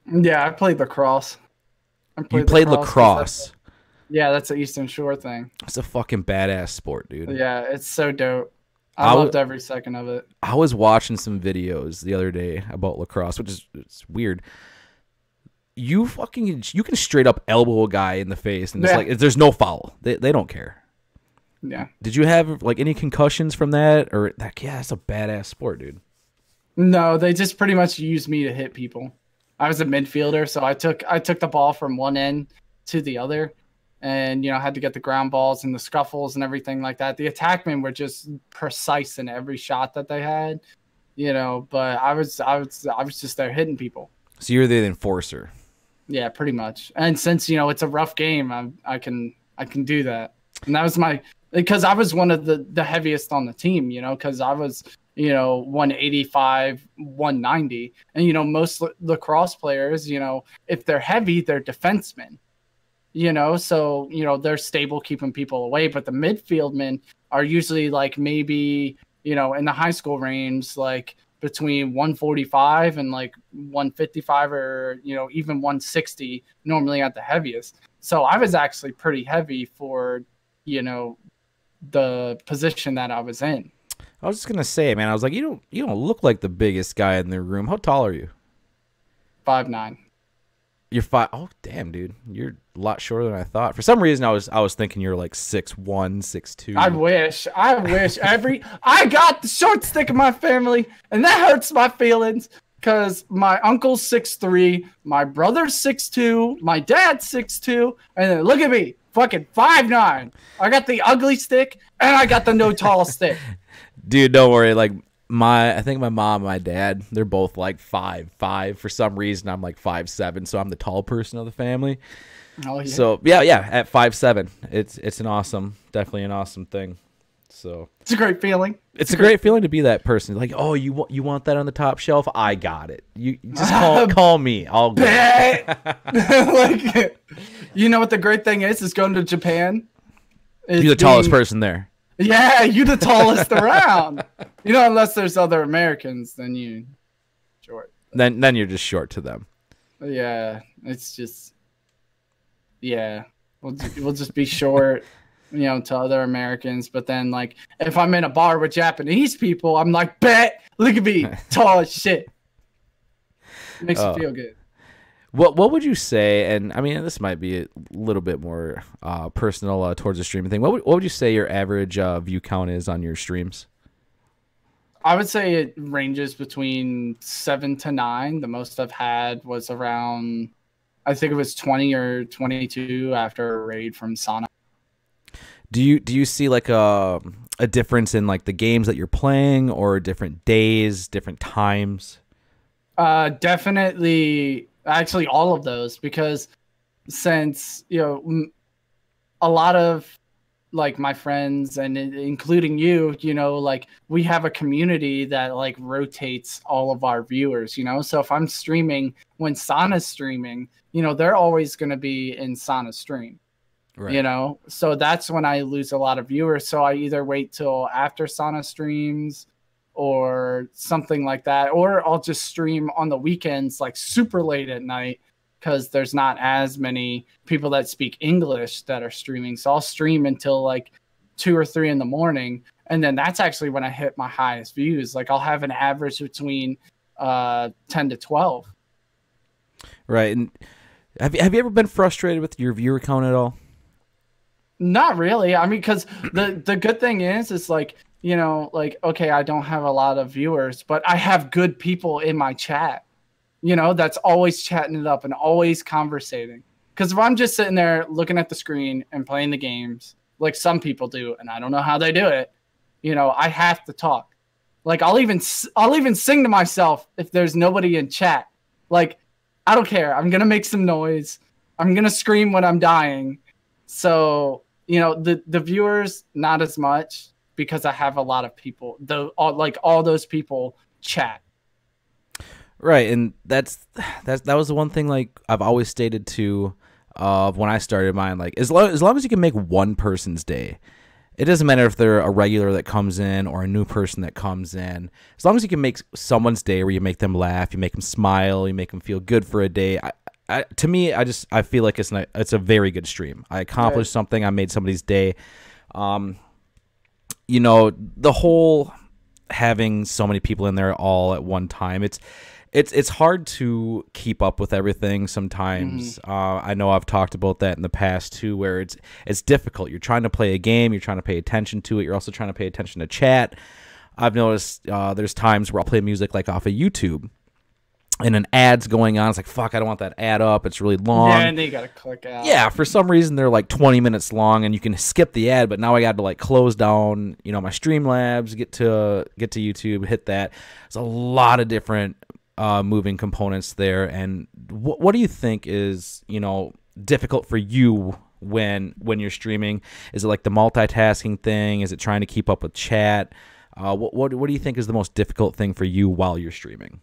[SPEAKER 2] Yeah, I played lacrosse.
[SPEAKER 1] You played lacrosse?
[SPEAKER 2] Yeah, that's an Eastern Shore thing.
[SPEAKER 1] It's a fucking badass sport, dude.
[SPEAKER 2] Yeah, it's so dope. I loved every second of it.
[SPEAKER 1] I was watching some videos the other day about lacrosse, which is it's weird. You can straight up elbow a guy in the face, and it's like there's no foul. They don't care.
[SPEAKER 2] Yeah.
[SPEAKER 1] Did you have like any concussions from that, or like, yeah, it's a badass sport, dude?
[SPEAKER 2] No, they just pretty much used me to hit people. I was a midfielder, so I took the ball from one end to the other. And, had to get the ground balls and the scuffles and everything like that. The attackmen were just precise in every shot that they had, but I was just there hitting people.
[SPEAKER 1] So you're the enforcer.
[SPEAKER 2] Yeah, pretty much. And since, it's a rough game, I can do that. And that was because I was one of the heaviest on the team, because I was, 185, 190. And, most lacrosse players, if they're heavy, they're defensemen. So, they're stable keeping people away, but the midfield men are usually like maybe, in the high school range, like between 145 and like 155 or, even 160 normally at the heaviest. So I was actually pretty heavy for, the position that I was in.
[SPEAKER 1] I was just going to say, man, I was like, you don't look like the biggest guy in the room. How tall are you?
[SPEAKER 2] 5'9".
[SPEAKER 1] You're 5. Oh, damn, dude. You're a lot shorter than I thought. For some reason, I was thinking you're like 6'1", 6'2".
[SPEAKER 2] I wish. I got the short stick in my family, and that hurts my feelings because my uncle's 6'3", my brother's 6'2", my dad's 6'2", and then look at me, fucking 5'9". I got the ugly stick, and I got the no tall stick.
[SPEAKER 1] Dude, don't worry. Like, I think my mom and my dad, they're both like 5'5". For some reason, I'm like 5'7", so I'm the tall person of the family.
[SPEAKER 2] Oh, yeah.
[SPEAKER 1] So yeah, at 5'7", it's definitely an awesome thing. So
[SPEAKER 2] it's a great feeling.
[SPEAKER 1] It's a great feeling to be that person. Like, oh, you want that on the top shelf? I got it. You just call me. I'll go.
[SPEAKER 2] Like, what the great thing is going to Japan.
[SPEAKER 1] You're the tallest person there.
[SPEAKER 2] Yeah, you the tallest around. Unless there's other Americans, then you short.
[SPEAKER 1] Then you're just short to them.
[SPEAKER 2] Yeah, it's just we'll just be short, to other Americans. But then like if I'm in a bar with Japanese people, I'm like, bet, look at me, tall as shit. It makes you feel good.
[SPEAKER 1] What would you say, and I mean, this might be a little bit more personal towards the streaming thing. What would you say your average view count is on your streams?
[SPEAKER 2] I would say it ranges between 7 to 9. The most I've had was around, I think it was 20 or 22 after a raid from Sana.
[SPEAKER 1] Do you see like a difference in like the games that you're playing, or different days, different times?
[SPEAKER 2] Definitely. Actually, all of those, because since, a lot of like my friends and including you, like we have a community that like rotates all of our viewers, so if I'm streaming when Sana's streaming, they're always going to be in Sana's stream, right. So that's when I lose a lot of viewers. So I either wait till after Sana streams or something like that, or I'll just stream on the weekends like super late at night because there's not as many people that speak English that are streaming. So I'll stream until like 2 or 3 in the morning. And then that's actually when I hit my highest views. Like I'll have an average between 10 to 12.
[SPEAKER 1] Right. And have you ever been frustrated with your viewer count at all?
[SPEAKER 2] Not really. I mean, because the good thing is like, you know, like, okay, I don't have a lot of viewers, but I have good people in my chat, you know, that's always chatting it up and always conversating. Because if I'm just sitting there looking at the screen and playing the games, like some people do, and I don't know how they do it, you know, I have to talk. Like I'll even sing to myself if there's nobody in chat. Like I don't care. I'm gonna make some noise. I'm gonna scream when I'm dying. So you know, the viewers not as much because I have a lot of people. All those people chat.
[SPEAKER 1] Right, and that was the one thing like I've always stated to when I started mine. Like as long as you can make one person's day, it doesn't matter if they're a regular that comes in or a new person that comes in. As long as you can make someone's day where you make them laugh, you make them smile, you make them feel good for a day. To me, I feel like it's a very good stream. I accomplished something. I made somebody's day. You know, the whole having so many people in there all at one time, it's hard to keep up with everything sometimes. I know I've talked about that in the past too, where it's difficult. You're trying to play a game, you're trying to pay attention to it, you're also trying to pay attention to chat. I've noticed there's times where I'll play music like off of YouTube, and an ad's going on. It's like, fuck, I don't want that ad up. It's really long.
[SPEAKER 2] Yeah, and then you gotta click out.
[SPEAKER 1] Yeah, for some reason they're like 20 minutes long, and you can skip the ad. But now I got to like close down, you know, my Streamlabs, get to YouTube, hit that. There's a lot of different moving components there. And what do you think is, you know, difficult for you when you're streaming? Is it like the multitasking thing? Is it trying to keep up with chat? What do you think is the most difficult thing for you while you're streaming?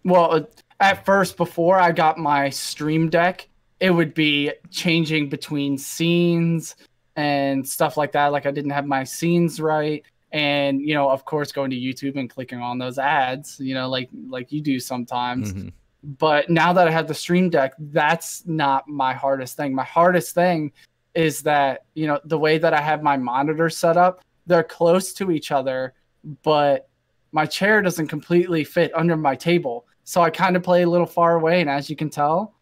[SPEAKER 2] Well, at first, before I got my Stream Deck, it would be changing between scenes and stuff like that. Like I didn't have my scenes right. And, you know, of course, going to YouTube and clicking on those ads, you know, like you do sometimes. Mm-hmm. But now that I have the Stream Deck, that's not my hardest thing. My hardest thing is that, you know, the way that I have my monitor set up, they're close to each other, but my chair doesn't completely fit under my table. So I kind of play a little far away, and as you can tell,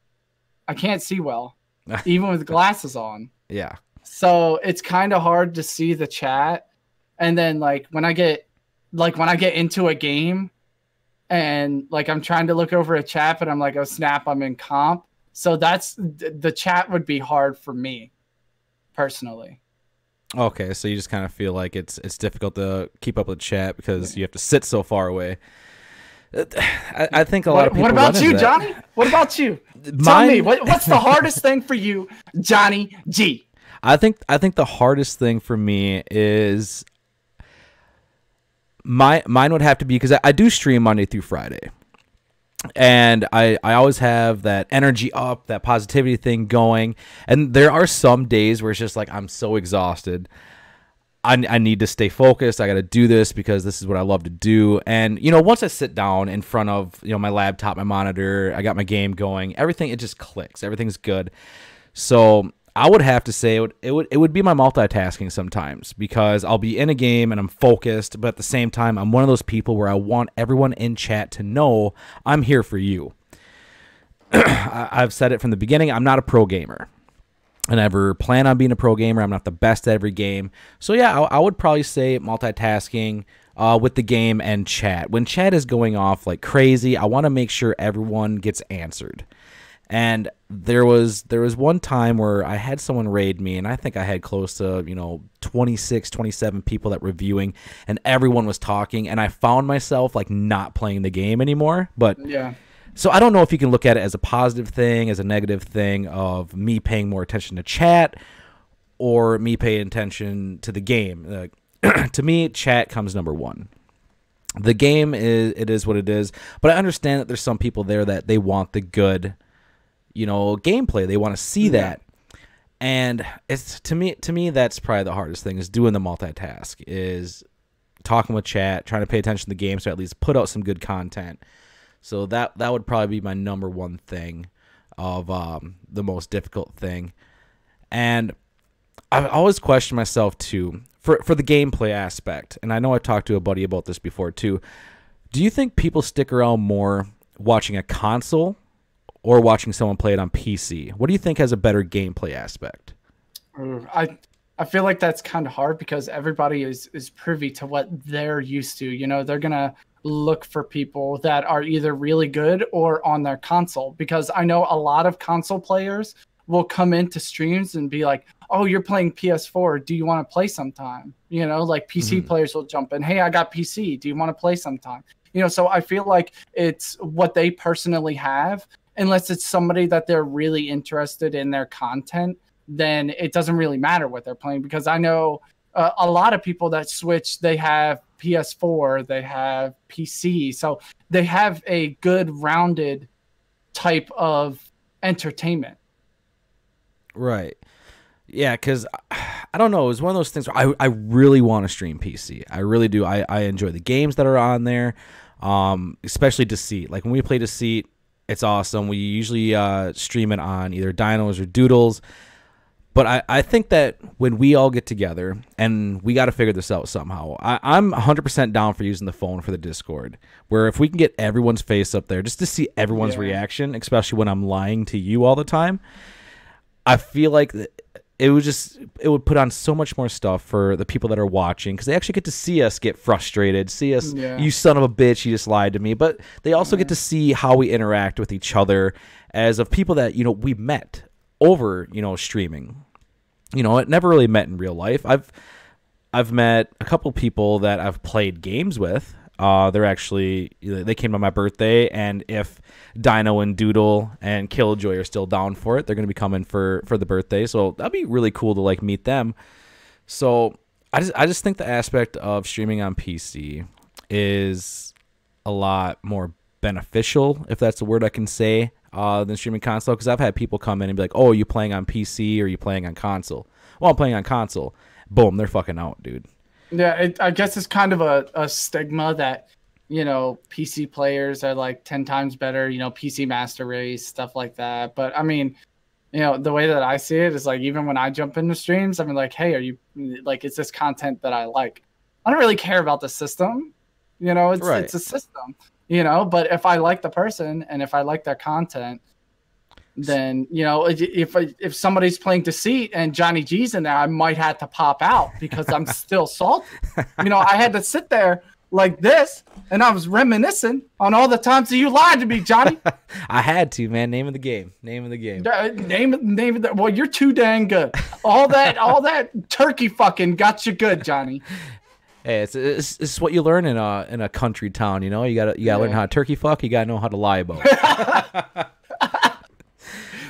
[SPEAKER 2] I can't see well, even with glasses on.
[SPEAKER 1] Yeah.
[SPEAKER 2] So it's kind of hard to see the chat. And then like when I get into a game and like I'm trying to look over a chat, but I'm like, oh snap, I'm in comp. So that's the chat would be hard for me personally.
[SPEAKER 1] Okay, so you just kind of feel like it's difficult to keep up with chat because you have to sit so far away. I think a lot of people.
[SPEAKER 2] What about you, Johnny? What about you? Tell me, what's the hardest thing for you, Johnny G?
[SPEAKER 1] I think the hardest thing for me is mine would have to be because I do stream Monday through Friday, and I always have that energy up, that positivity thing going, and there are some days where it's just like I'm so exhausted. I need to stay focused. I got to do this because this is what I love to do. And, you know, once I sit down in front of, you know, my laptop, my monitor, I got my game going, everything, it just clicks. Everything's good. So I would have to say it would be my multitasking sometimes because I'll be in a game and I'm focused, but at the same time, I'm one of those people where I want everyone in chat to know I'm here for you. I've said it from the beginning. I'm not a pro gamer. I never plan on being a pro gamer. I'm not the best at every game. So yeah, I would probably say multitasking with the game and chat. When chat is going off like crazy, I want to make sure everyone gets answered. And there was one time where I had someone raid me, and I think I had close to, you know, 26, 27 people that were viewing, and everyone was talking, and I found myself like not playing the game anymore. But
[SPEAKER 2] yeah.
[SPEAKER 1] So I don't know if you can look at it as a positive thing, as a negative thing of me paying more attention to chat or me paying attention to the game. To me, chat comes number one. The game is what it is, but I understand that there's some people there that they want the good, you know, gameplay. They want to see that. And it's to me that's probably the hardest thing is doing the multitask, is talking with chat, trying to pay attention to the game so at least put out some good content. So that would probably be my number one thing of the most difficult thing. And I've always questioned myself too for the gameplay aspect, and I know I talked to a buddy about this before too. Do you think people stick around more watching a console or watching someone play it on PC? What do you think has a better gameplay aspect?
[SPEAKER 2] I feel like that's kind of hard because everybody is privy to what they're used to. You know, they're gonna look for people that are either really good or on their console, because I know a lot of console players will come into streams and be like, oh, you're playing PS4, do you want to play sometime? You know, like PC players will jump in, hey, I got PC, do you want to play sometime? You know, so I feel like it's what they personally have. Unless it's somebody that they're really interested in their content, then it doesn't really matter what they're playing, because I know a lot of people that switch, they have PS4, they have PC, so they have a good rounded type of entertainment.
[SPEAKER 1] Right. Yeah, because I don't know. It was one of those things where I really want to stream PC. I really do. I enjoy the games that are on there, especially Deceit. Like when we play Deceit, it's awesome. We usually stream it on either Dinos or Doodles. But I think that when we all get together, and we got to figure this out somehow, I'm 100% down for using the phone for the Discord, where if we can get everyone's face up there just to see everyone's reaction, especially when I'm lying to you all the time, I feel like it would put on so much more stuff for the people that are watching, because they actually get to see us get frustrated, see us, you son of a bitch, you just lied to me. But they also get to see how we interact with each other as of people that, you know, we met over, you know, streaming. You know, it never really met in real life. I've met a couple people that I've played games with. They came to my birthday, and if Dino and Doodle and Killjoy are still down for it, they're going to be coming for the birthday. So that'd be really cool to like meet them. So I just think the aspect of streaming on PC is a lot more beneficial, if that's a word I can say, than streaming console. Because I've had people come in and be like, oh, are you playing on PC or are you playing on console? Well, I'm playing on console. Boom, they're fucking out, dude.
[SPEAKER 2] Yeah, I guess it's kind of a stigma that, you know, PC players are like 10 times better, you know, PC Master Race, stuff like that. But I mean, you know, the way that I see it is like, even when I jump into streams, I'm like, hey, are you like, is this content that I like? I don't really care about the system, you know, it's a system, you know, but if I like the person and if I like their content, then, you know, if somebody's playing Deceit and Johnny G's in there, I might have to pop out because I'm still salty. You know, I had to sit there like this and I was reminiscing on all the times that you lied to me, Johnny.
[SPEAKER 1] I had to, man. Name of the game. Name of the game.
[SPEAKER 2] Name of the. Well, you're too dang good. All that turkey fucking got you good, Johnny.
[SPEAKER 1] Hey, it's what you learn in a country town. You know, you gotta learn how to turkey fuck. You gotta know how to lie about it.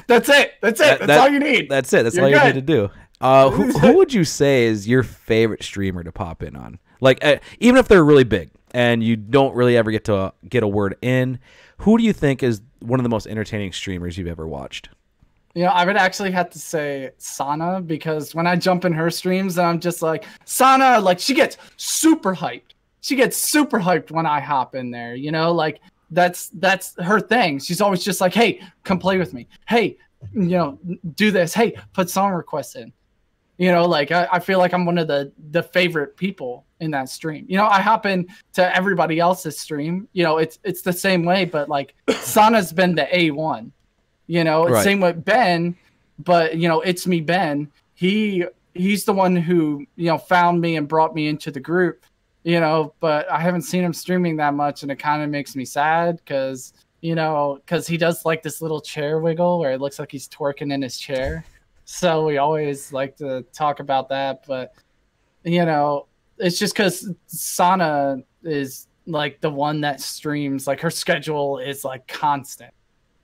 [SPEAKER 2] That's it. That's all you need.
[SPEAKER 1] That's it. That's all you need to do. Who would you say is your favorite streamer to pop in on? Like, even if they're really big and you don't really ever get to get a word in, who do you think is one of the most entertaining streamers you've ever watched?
[SPEAKER 2] You know, I would actually have to say Sana, because when I jump in her streams, I'm just like, Sana, like, she gets super hyped. She gets super hyped when I hop in there, you know, like, that's her thing. She's always just like, hey, come play with me. Hey, you know, do this. Hey, put song requests in. You know, like I feel like I'm one of the favorite people in that stream. You know, I hop in to everybody else's stream. You know, it's the same way, but like Sana's been the A1. You know, right. Same with Ben, but you know, it's me, Ben. He's the one who, you know, found me and brought me into the group. You know, but I haven't seen him streaming that much, and it kind of makes me sad because, you know, because he does like this little chair wiggle where it looks like he's twerking in his chair. So we always like to talk about that. But, you know, it's just because Sana is like the one that streams, like her schedule is like constant.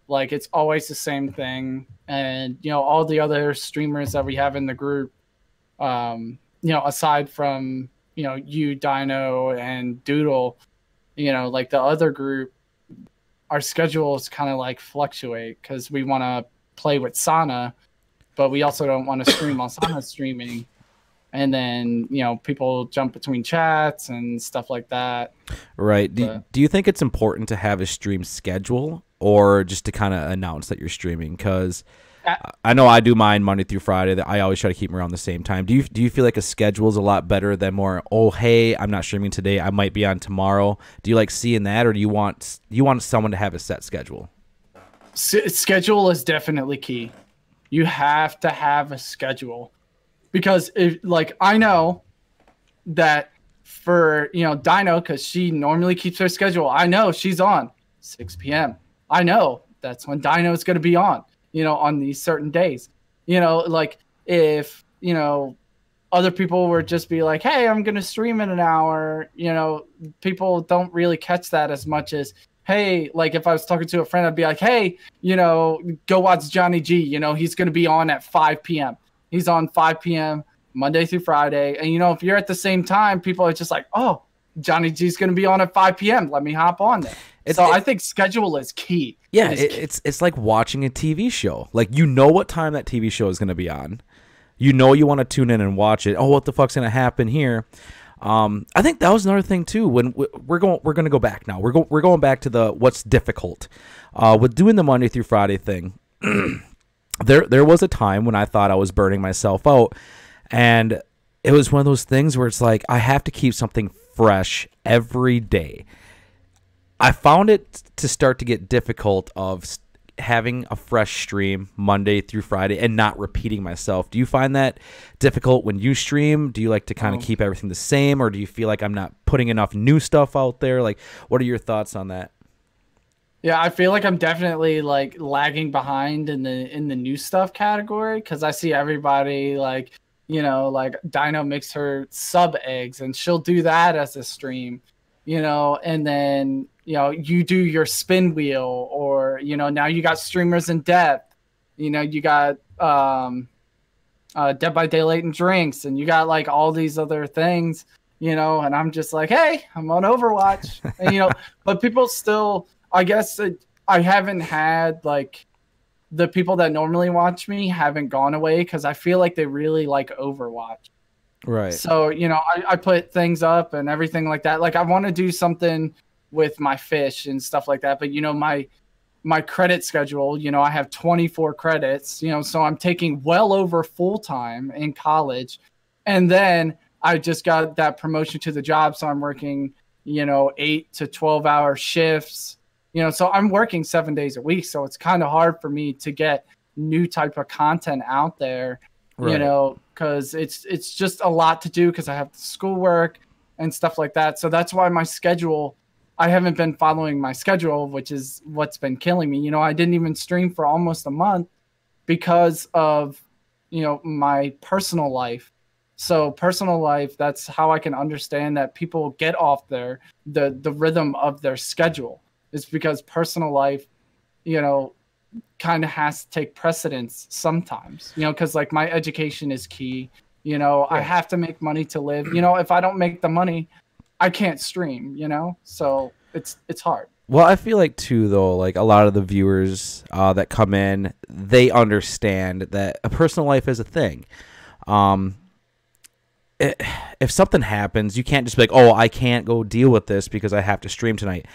[SPEAKER 2] Like it's always the same thing. And, you know, all the other streamers that we have in the group, you know, aside from, you know, you, Dino, and Doodle, you know, like the other group, our schedules kind of like fluctuate because we want to play with Sana, but we also don't want to stream on Sana's streaming. And then, you know, people jump between chats and stuff like that.
[SPEAKER 1] Right. Do you think it's important to have a stream schedule, or just to kind of announce that you're streaming? Because I know I do mine Monday through Friday. That I always try to keep them around the same time. Do you feel like a schedule is a lot better than more? Oh, hey, I'm not streaming today. I might be on tomorrow. Do you like seeing that, or do you want someone to have a set schedule?
[SPEAKER 2] Schedule is definitely key. You have to have a schedule, because I know that for Dino, because she normally keeps her schedule. I know she's on 6 p.m. I know that's when Dino is going to be on. On these certain days, if, other people were just be like, hey, I'm going to stream in an hour, people don't really catch that as much as, hey, like if I was talking to a friend, I'd be like, hey, go watch Johnny G, he's going to be on at 5 p.m. He's on 5 p.m. Monday through Friday. And, if you're at the same time, people are just like, oh, Johnny G's going to be on at 5 p.m. Let me hop on there. I think schedule is key.
[SPEAKER 1] Yeah, it's like watching a TV show. Like, what time that TV show is going to be on. You want to tune in and watch it. Oh, what the fuck's going to happen here? I think that was another thing too. When we're going to go back now. We're going back to the what's difficult with doing the Monday through Friday thing. There was a time when I thought I was burning myself out, and it was one of those things where it's like I have to keep something fresh every day. I found it to start to get difficult of having a fresh stream Monday through Friday and not repeating myself. Do you find that difficult when you stream? Do you like to kind of keep everything the same, or do you feel like I'm not putting enough new stuff out there? Like, what are your thoughts on that?
[SPEAKER 2] Yeah, I feel like I'm definitely like lagging behind in the new stuff category, because I see everybody like Dino makes her sub eggs and she'll do that as a stream, and then you do your spin wheel, or now you got streamers in depth, you got Dead by Daylight and drinks, and you got like all these other things, and I'm just like, hey, I'm on Overwatch. And but people still, I guess I haven't had like the people that normally watch me haven't gone away, because I feel like they really like Overwatch.
[SPEAKER 1] Right.
[SPEAKER 2] So I put things up and everything like that. Like I want to do something with my fish and stuff like that, but my credit schedule, I have 24 credits, so I'm taking well over full time in college, and then I just got that promotion to the job, so I'm working 8 to 12 hour shifts, so I'm working 7 days a week, so it's kind of hard for me to get new type of content out there. Right. Because it's just a lot to do, because I have schoolwork and stuff like that. So that's why my schedule, I haven't been following my schedule, which is what's been killing me. I didn't even stream for almost a month because of, my personal life. So personal life, that's how I can understand that people get off the rhythm of their schedule. It's because personal life, kind of has to take precedence sometimes, because like my education is key. I have to make money to live. If I don't make the money, I can't stream, so it's hard.
[SPEAKER 1] Well, I feel like too, though, like a lot of the viewers that come in, they understand that a personal life is a thing. If something happens, you can't just be like, oh, I can't go deal with this because I have to stream tonight.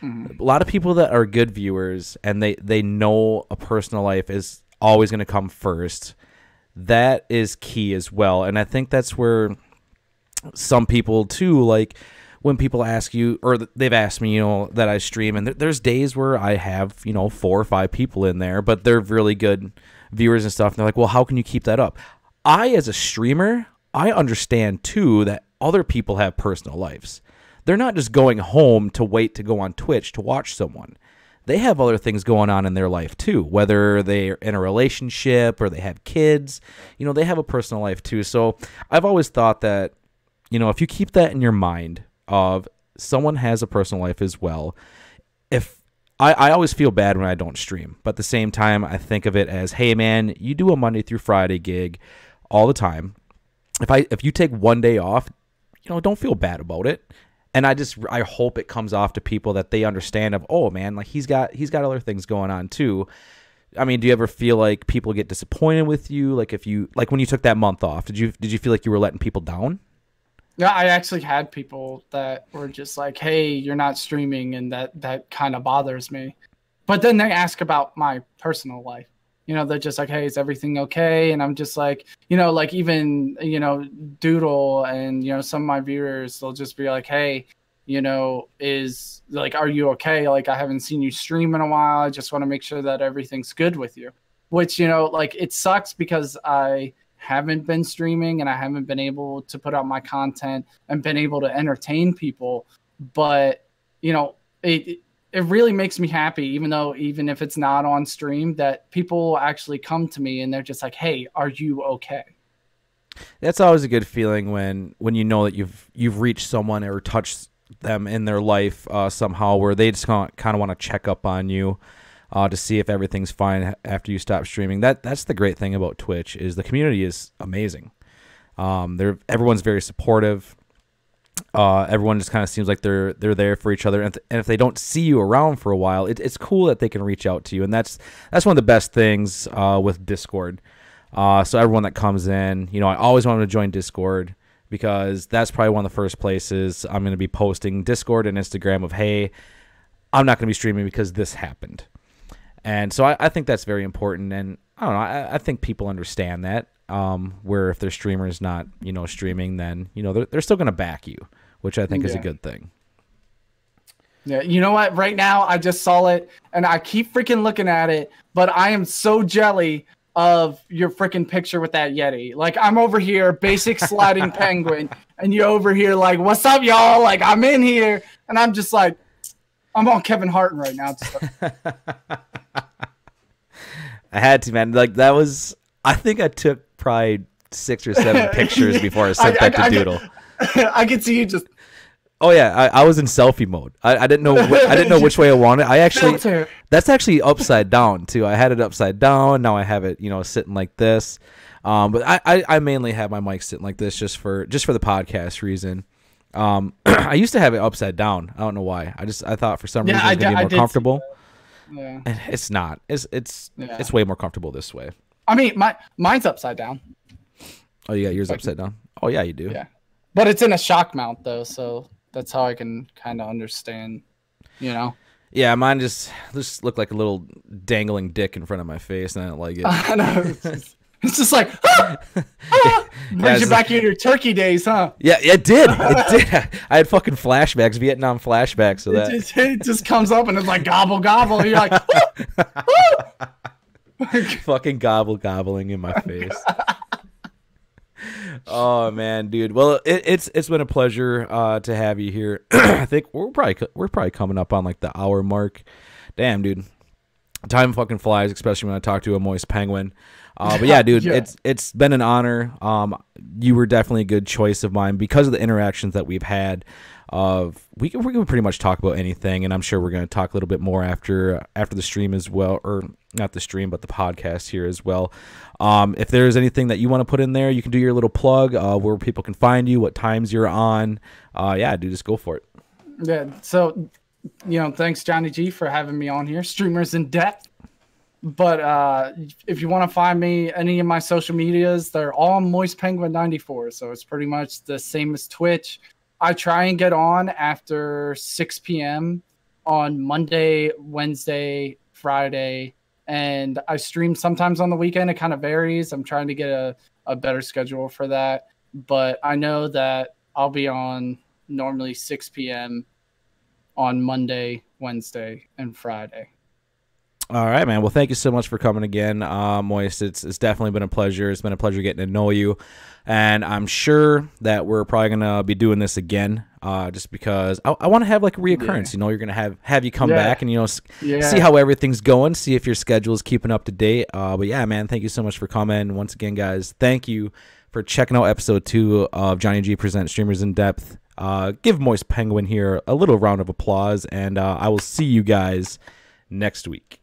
[SPEAKER 1] Mm-hmm. A lot of people that are good viewers and they know a personal life is always going to come first. That is key as well. And I think that's where some people too, like when people ask you, or they've asked me, that I stream, and there's days where I have, 4 or 5 people in there, but they're really good viewers and stuff. And they're like, well, how can you keep that up? I, as a streamer, I understand too that other people have personal lives. They're not just going home to wait to go on Twitch to watch someone. They have other things going on in their life too, whether they're in a relationship or they have kids. They have a personal life too. So I've always thought that, if you keep that in your mind of someone has a personal life as well, if I always feel bad when I don't stream, but at the same time, I think of it as, hey man, you do a Monday through Friday gig all the time. If you take one day off, don't feel bad about it. And I hope it comes off to people that they understand of, oh man, like he's got other things going on too. I mean, do you ever feel like people get disappointed with you? Like when you took that month off, did you feel like you were letting people down?
[SPEAKER 2] Yeah, I actually had people that were just like, hey, you're not streaming, and that kind of bothers me. But then they ask about my personal life. You know, they're just like, hey, is everything okay? And I'm just like, you know, like even, you know, Doodle and, you know, some of my viewers, they'll just be like, hey, you know, is like, are you okay? Like, I haven't seen you stream in a while. I just want to make sure that everything's good with you. Which, you know, like it sucks because I haven't been streaming and I haven't been able to put out my content and been able to entertain people. But, you know, it really makes me happy, even if it's not on stream, that people actually come to me and they're just like, hey, are you okay?
[SPEAKER 1] That's always a good feeling when you know that you've reached someone or touched them in their life somehow, where they just kind of want to check up on you to see if everything's fine after you stop streaming. That's the great thing about Twitch, is the community is amazing. Everyone's very supportive. Everyone just kind of seems like they're there for each other, and if they don't see you around for a while, it's cool that they can reach out to you, and that's one of the best things with Discord. So everyone that comes in, you know, I always wanted to join Discord because that's probably one of the first places I'm going to be posting Discord and Instagram of, hey, I'm not going to be streaming because this happened. And so I think that's very important, and I don't know, I think people understand that. Where if their streamer is not, you know, streaming, then, you know, they're still going to back you, which I think is a good thing.
[SPEAKER 2] Yeah, you know what? Right now, I just saw it, and I keep freaking looking at it, but I am so jelly of your freaking picture with that Yeti. Like, I'm over here, basic sliding penguin, and you're over here like, what's up, y'all? Like, I'm in here, and I'm just like, I'm on Kevin Harton right now.
[SPEAKER 1] I had to, man. Like, that was, I think I took probably 6 or 7 pictures before I sent that to Doodle.
[SPEAKER 2] I could see you just.
[SPEAKER 1] Oh yeah, I was in selfie mode. I didn't know which way I wanted. That's actually upside down too. I had it upside down. Now I have it, you know, sitting like this. But I mainly have my mic sitting like this just for the podcast reason. I used to have it upside down. I don't know why. I thought for some reason it was gonna be more comfortable.
[SPEAKER 2] Yeah.
[SPEAKER 1] It's not. It's way more comfortable this way.
[SPEAKER 2] I mean, mine's upside down.
[SPEAKER 1] Oh, you got yours upside down? Oh, yeah, you do.
[SPEAKER 2] Yeah. But it's in a shock mount, though, so that's how I can kind of understand, you know?
[SPEAKER 1] Yeah, mine just looked like a little dangling dick in front of my face, and I didn't like it.
[SPEAKER 2] I know. It's just like, brings you back in your turkey days, huh?
[SPEAKER 1] Yeah, it did. It did. I had fucking flashbacks, Vietnam flashbacks. So
[SPEAKER 2] it just comes up, and it's like, gobble, gobble, and you're like,
[SPEAKER 1] fucking gobbling in my face. Oh man, dude. Well, it's been a pleasure to have you here. I think we're probably coming up on like the hour mark. Damn, dude. Time fucking flies, especially when I talk to a Moist Penguin. But yeah, dude, it's been an honor. You were definitely a good choice of mine because of the interactions that we've had. We can pretty much talk about anything, and I'm sure we're going to talk a little bit more after the stream as well, or not the stream, but the podcast here as well. If there's anything that you want to put in there, you can do your little plug, where people can find you, what times you're on. Yeah, dude, just go for it.
[SPEAKER 2] Yeah. So, you know, thanks Johnny G for having me on here, Streamers in Depth. But if you want to find me, any of my social medias, they're all MoistPenguin94. So it's pretty much the same as Twitch. I try and get on after 6 p.m. on Monday, Wednesday, Friday, and I stream sometimes on the weekend. It kind of varies. I'm trying to get a better schedule for that. But I know that I'll be on normally 6 p.m. on Monday, Wednesday, and Friday.
[SPEAKER 1] All right, man. Well, thank you so much for coming again, Moist. It's definitely been a pleasure. It's been a pleasure getting to know you, and I'm sure that we're probably gonna be doing this again, just because I want to have like a reoccurrence. Yeah. You know, you're gonna have you come back and, you know, see how everything's going, see if your schedule is keeping up to date. But yeah, man, thank you so much for coming. Once again, guys, thank you for checking out episode 2 of Johnny G Presents Streamers in Depth. Give Moist Penguin here a little round of applause, and I will see you guys next week.